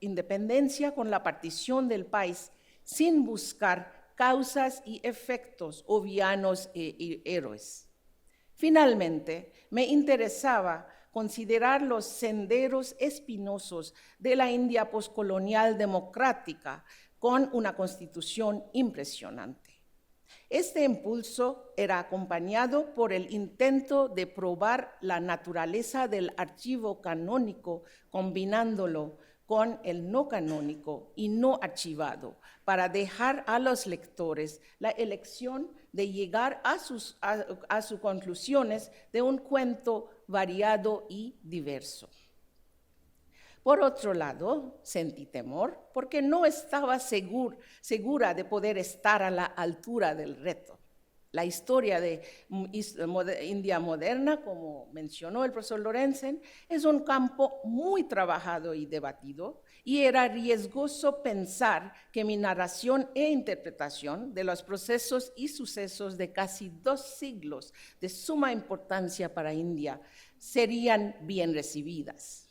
independencia con la partición del país sin buscar causas y efectos o villanos y héroes. Finalmente, me interesaba considerar los senderos espinosos de la India poscolonial democrática con una constitución impresionante. Este impulso era acompañado por el intento de probar la naturaleza del archivo canónico, combinándolo con el no canónico y no archivado, para dejar a los lectores la elección de llegar a sus conclusiones de un cuento variado y diverso. Por otro lado, sentí temor porque no estaba segura de poder estar a la altura del reto. La historia de India moderna, como mencionó el profesor Lorenzen, es un campo muy trabajado y debatido, y era riesgoso pensar que mi narración e interpretación de los procesos y sucesos de casi 2 siglos de suma importancia para India serían bien recibidas.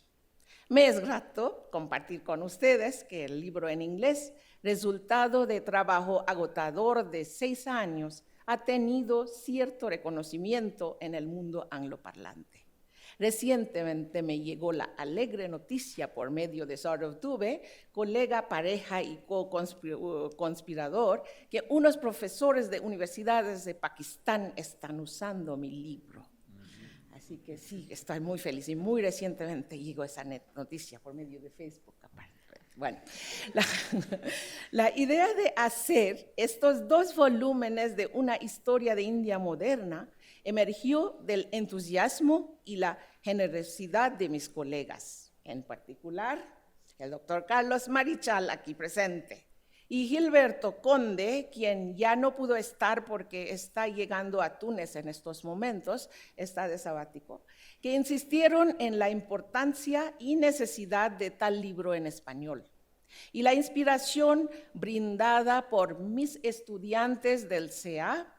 Me es grato compartir con ustedes que el libro en inglés, resultado de trabajo agotador de 6 años, ha tenido cierto reconocimiento en el mundo angloparlante. Recientemente me llegó la alegre noticia por medio de Saurav Dubey, colega, pareja y co-conspirador, que unos profesores de universidades de Pakistán están usando mi libro. Así que sí, estoy muy feliz y muy recientemente llegó esa noticia por medio de Facebook. Aparte. Bueno, la idea de hacer estos 2 volúmenes de una historia de India moderna emergió del entusiasmo y la generosidad de mis colegas, en particular el doctor Carlos Marichal, aquí presente, y Gilberto Conde, quien ya no pudo estar porque está llegando a Túnez en estos momentos, está de sabático, que insistieron en la importancia y necesidad de tal libro en español. Y la inspiración brindada por mis estudiantes del CA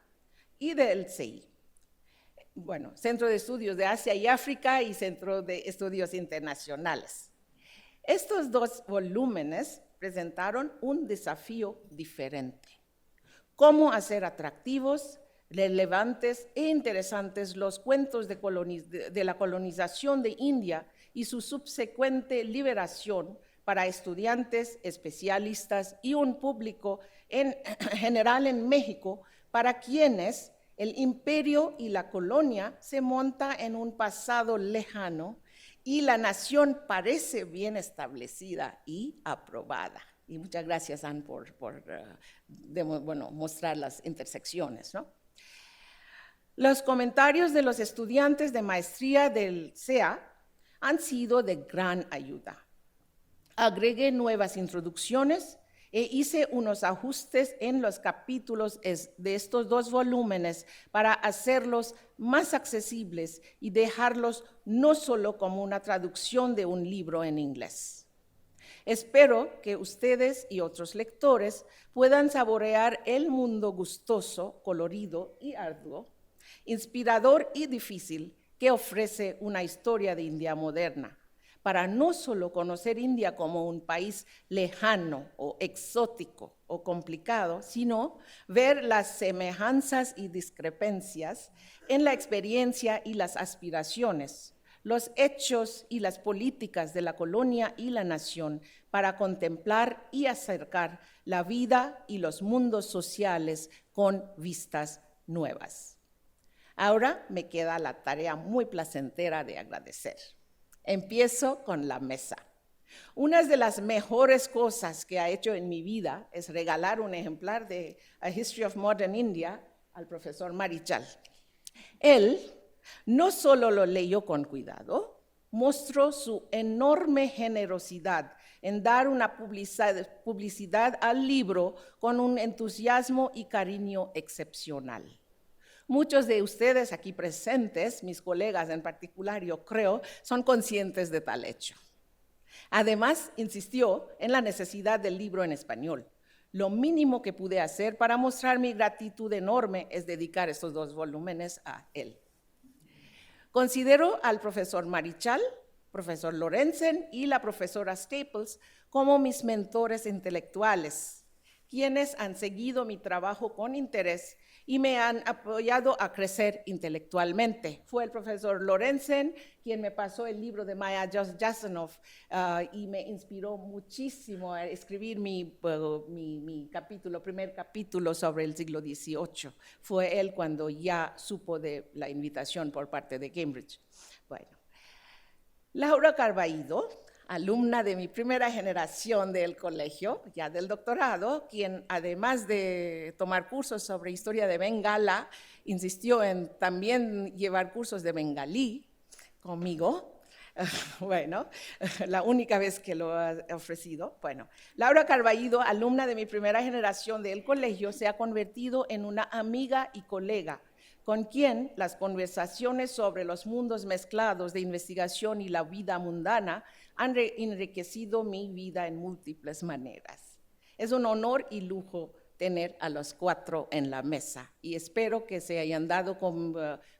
y del CI. Bueno, Centro de Estudios de Asia y África y Centro de Estudios Internacionales. Estos 2 volúmenes presentaron un desafío diferente. Cómo hacer atractivos, relevantes e interesantes los cuentos de la colonización de India y su subsecuente liberación para estudiantes, especialistas y un público en general en México, para quienes el imperio y la colonia se monta en un pasado lejano y la nación parece bien establecida y aprobada. Y muchas gracias, Anne, por mostrar las intersecciones, ¿no? Los comentarios de los estudiantes de maestría del CEA han sido de gran ayuda. Agregué nuevas introducciones e hice unos ajustes en los capítulos de estos 2 volúmenes para hacerlos más accesibles y dejarlos no solo como una traducción de un libro en inglés. Espero que ustedes y otros lectores puedan saborear el mundo gustoso, colorido y arduo, inspirador y difícil que ofrece una historia de India moderna, para no solo conocer India como un país lejano o exótico o complicado, sino ver las semejanzas y discrepancias en la experiencia y las aspiraciones, los hechos y las políticas de la colonia y la nación, para contemplar y acercar la vida y los mundos sociales con vistas nuevas. Ahora me queda la tarea muy placentera de agradecer. Empiezo con la mesa. Una de las mejores cosas que ha hecho en mi vida es regalar un ejemplar de A History of Modern India al profesor Marichal. Él no solo lo leyó con cuidado, mostró su enorme generosidad en dar una publicidad al libro con un entusiasmo y cariño excepcional. Muchos de ustedes aquí presentes, mis colegas en particular, yo creo, son conscientes de tal hecho. Además, insistió en la necesidad del libro en español. Lo mínimo que pude hacer para mostrar mi gratitud enorme es dedicar estos 2 volúmenes a él. Considero al profesor Marichal, profesor Lorenzen y la profesora Staples como mis mentores intelectuales, quienes han seguido mi trabajo con interés y me han apoyado a crecer intelectualmente. Fue el profesor Lorenzen quien me pasó el libro de Maya Jasanoff y me inspiró muchísimo a escribir mi primer capítulo sobre el siglo XVIII. Fue él cuando ya supo de la invitación por parte de Cambridge. Bueno, Laura Carballido, alumna de mi primera generación del colegio, ya del doctorado, quien además de tomar cursos sobre historia de Bengala, insistió en también llevar cursos de bengalí conmigo. Bueno, la única vez que lo ha ofrecido. Bueno, Laura Carballido, alumna de mi primera generación del colegio, se ha convertido en una amiga y colega con quien las conversaciones sobre los mundos mezclados de investigación y la vida mundana han enriquecido mi vida en múltiples maneras. Es un honor y lujo tener a los 4 en la mesa y espero que se hayan dado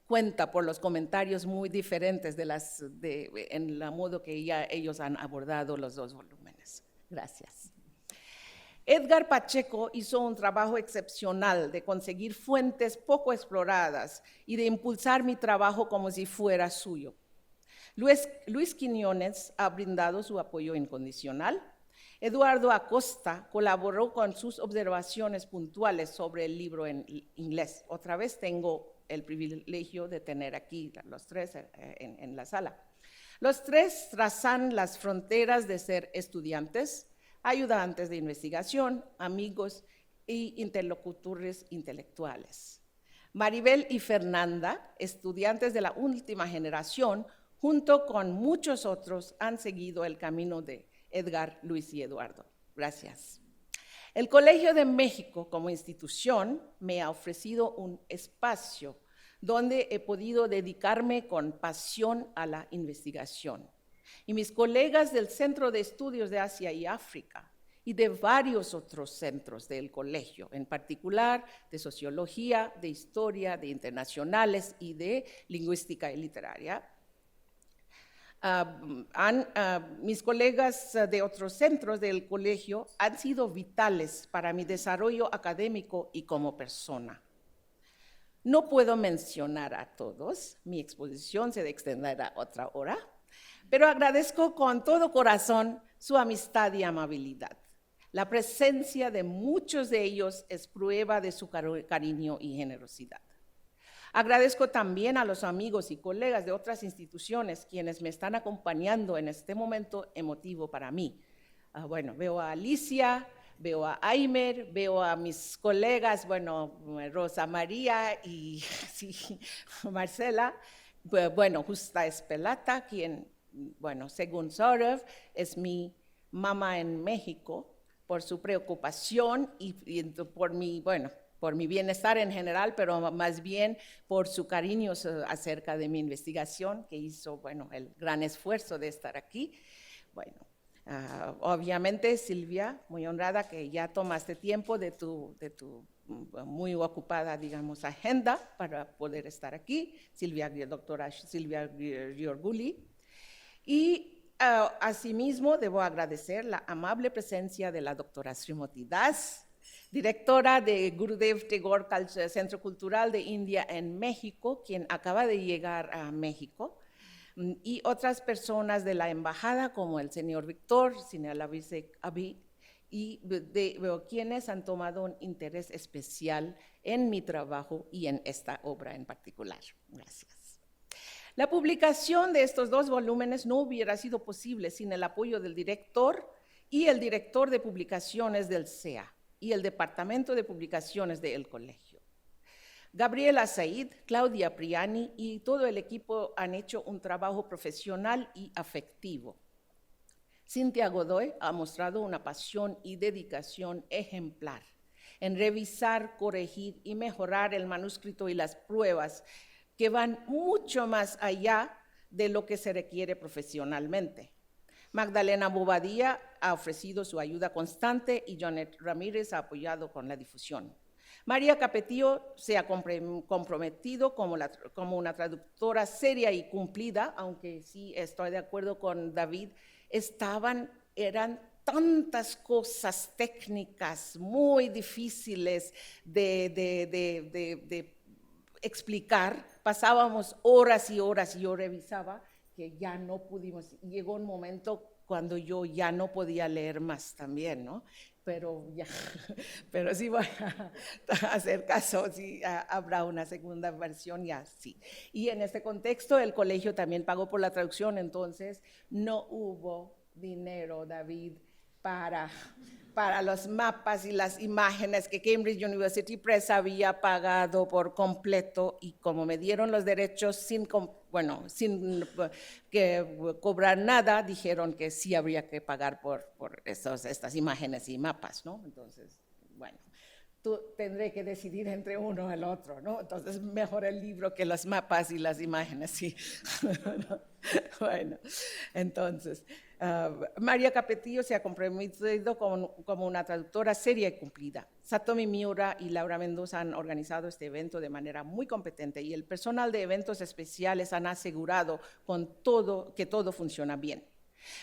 cuenta por los comentarios muy diferentes en la modo que ya ellos han abordado los 2 volúmenes. Gracias. Edgar Pacheco hizo un trabajo excepcional de conseguir fuentes poco exploradas y de impulsar mi trabajo como si fuera suyo. Luis Quiñones ha brindado su apoyo incondicional. Eduardo Acosta colaboró con sus observaciones puntuales sobre el libro en inglés. Otra vez tengo el privilegio de tener aquí los tres en la sala. Los tres trazan las fronteras de ser estudiantes, ayudantes de investigación, amigos y interlocutores intelectuales. Maribel y Fernanda, estudiantes de la última generación, junto con muchos otros, han seguido el camino de Edgar, Luis y Eduardo. Gracias. El Colegio de México como institución me ha ofrecido un espacio donde he podido dedicarme con pasión a la investigación. Y mis colegas del Centro de Estudios de Asia y África y de varios otros centros del colegio, en particular de Sociología, de Historia, de Internacionales y de Lingüística y Literaria, mis colegas de otros centros del colegio han sido vitales para mi desarrollo académico y como persona. No puedo mencionar a todos, mi exposición se extenderá otra hora, pero agradezco con todo corazón su amistad y amabilidad. La presencia de muchos de ellos es prueba de su cariño y generosidad. Agradezco también a los amigos y colegas de otras instituciones quienes me están acompañando en este momento emotivo para mí. Bueno, veo a Alicia, veo a Aimer, veo a mis colegas, bueno, Rosa María y sí, Marcela, bueno, Justa Espelata, quien, bueno, según Saurav, es mi mamá en México, por su preocupación y por mi, bueno, por mi bienestar en general, pero más bien por su cariño acerca de mi investigación, que hizo, bueno, el gran esfuerzo de estar aquí. Bueno, obviamente, Silvia, muy honrada que ya tomaste tiempo de tu muy ocupada, digamos, agenda para poder estar aquí, doctora Silvia Giorguli. Y asimismo, debo agradecer la amable presencia de la doctora Srimati Das, directora de Gurudev Tagore Centro Cultural de India en México, quien acaba de llegar a México, y otras personas de la embajada como el señor Víctor, señora vice Abi, y quienes han tomado un interés especial en mi trabajo y en esta obra en particular. Gracias. La publicación de estos 2 volúmenes no hubiera sido posible sin el apoyo del director y el director de publicaciones del CEA y el Departamento de Publicaciones del Colegio. Gabriela Said, Claudia Priani y todo el equipo han hecho un trabajo profesional y afectivo. Cintia Godoy ha mostrado una pasión y dedicación ejemplar en revisar, corregir y mejorar el manuscrito y las pruebas que van mucho más allá de lo que se requiere profesionalmente. Magdalena Bobadilla ha ofrecido su ayuda constante y Janet Ramírez ha apoyado con la difusión. María Capetillo se ha comprometido como una traductora seria y cumplida, aunque sí estoy de acuerdo con David, eran tantas cosas técnicas muy difíciles de explicar, pasábamos horas y horas y yo revisaba que ya no pudimos, llegó un momento cuando yo ya no podía leer más también, ¿no? Pero sí voy a hacer caso, sí habrá una segunda versión, ya sí. Y en este contexto el colegio también pagó por la traducción, entonces no hubo dinero, David, para los mapas y las imágenes que Cambridge University Press había pagado por completo, y como me dieron los derechos sin que cobrar nada, dijeron que sí habría que pagar por estas imágenes y mapas, ¿no? Entonces, bueno, tendré que decidir entre uno o el otro, ¿no? Entonces, mejor el libro que los mapas y las imágenes, sí. Bueno, entonces, María Capetillo se ha comprometido como una traductora seria y cumplida. Satomi Miura y Laura Mendoza han organizado este evento de manera muy competente y el personal de eventos especiales han asegurado que todo funciona bien.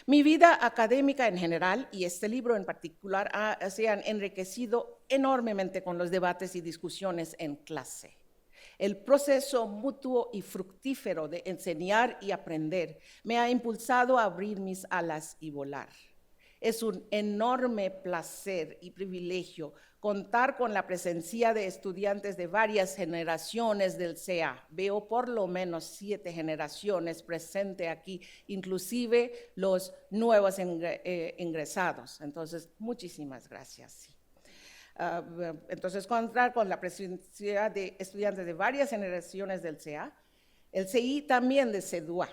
Mi vida académica en general y este libro en particular se han enriquecido enormemente con los debates y discusiones en clase. El proceso mutuo y fructífero de enseñar y aprender me ha impulsado a abrir mis alas y volar. Es un enorme placer y privilegio contar con la presencia de estudiantes de varias generaciones del CEA. Veo por lo menos 7 generaciones presentes aquí, inclusive los nuevos ingresados. Entonces, muchísimas gracias. Sí. Entonces, contar con la presencia de estudiantes de varias generaciones del CEA, el CI también de CEDUA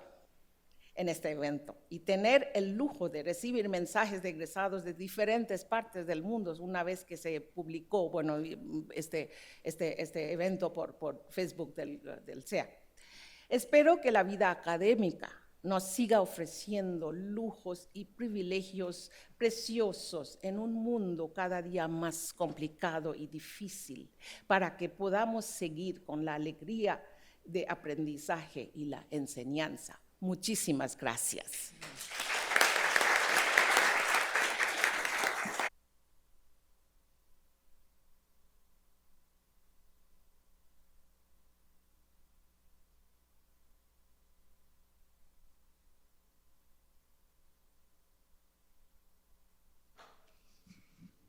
en este evento, y tener el lujo de recibir mensajes de egresados de diferentes partes del mundo una vez que se publicó, bueno, este evento por Facebook del CEA. Espero que la vida académica nos siga ofreciendo lujos y privilegios preciosos en un mundo cada día más complicado y difícil, para que podamos seguir con la alegría de aprendizaje y la enseñanza. Muchísimas gracias.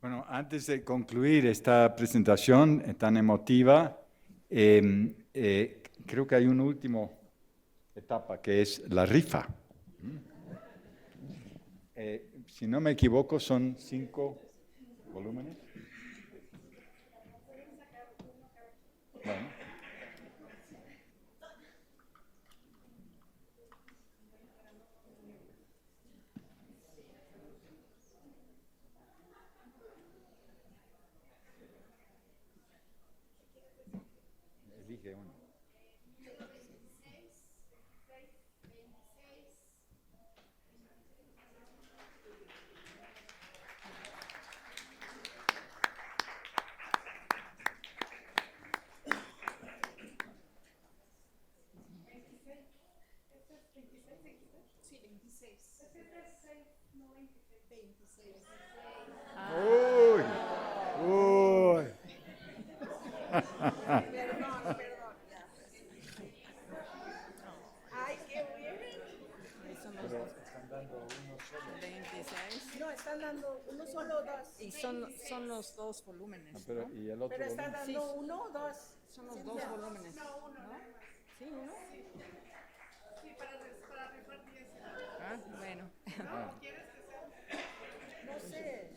Bueno, antes de concluir esta presentación tan emotiva, creo que hay una última etapa que es la rifa. Si no me equivoco, son 5 volúmenes. Bueno. Elige uno. Uy, uy. Perdón. Ay, qué bien. Pero están dando uno solo. 26. No, están dando uno solo o dos. Y son los 2 volúmenes, Ah, pero, ¿no? ¿y el otro Pero están volumen? dando uno o dos. Son los 2 volúmenes. No, uno. Sí, uno. Ah, bueno. No sé.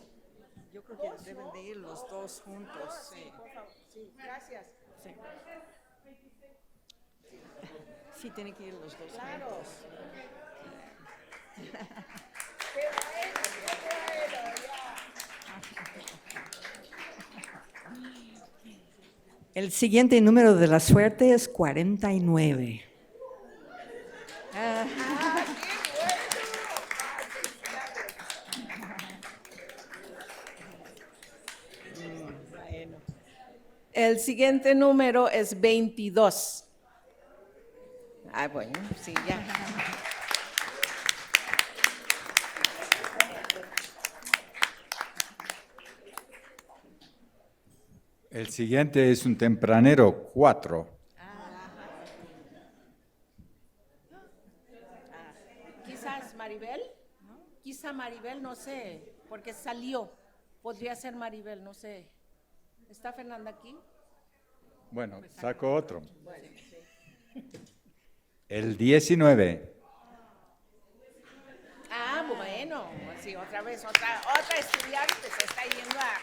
Yo creo que deben de ir los 2 juntos. Sí. Por favor. Sí, gracias. Sí. Sí, tienen que ir los 2 Claro. juntos. Qué bueno, ya. El siguiente número de la suerte es 49. El siguiente número es 22. Ah, bueno, sí, ya. El siguiente es un tempranero, 4. Quizás Maribel. Quizá Maribel, no sé, porque salió. Podría ser Maribel, no sé. ¿Está Fernanda aquí? Bueno, saco otro. El 19. Ah, bueno, sí, otra vez, otra estudiante se está yendo a...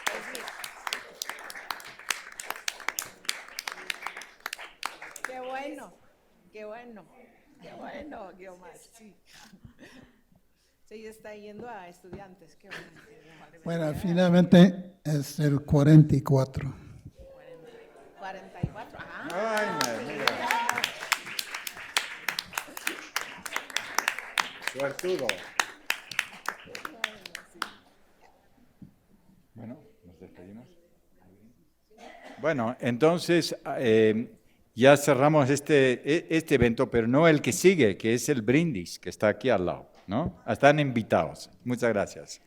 Qué bueno, qué bueno, qué bueno, Guiomar, sí. Sí, está yendo a estudiantes, qué bueno. Bueno, finalmente es el 44. 44, ah. Ay, mira. Suertudo. Bueno, nos despedimos. Bueno, entonces ya cerramos este evento, pero no el que sigue, que es el brindis, que está aquí al lado, ¿no? Están invitados. Muchas gracias.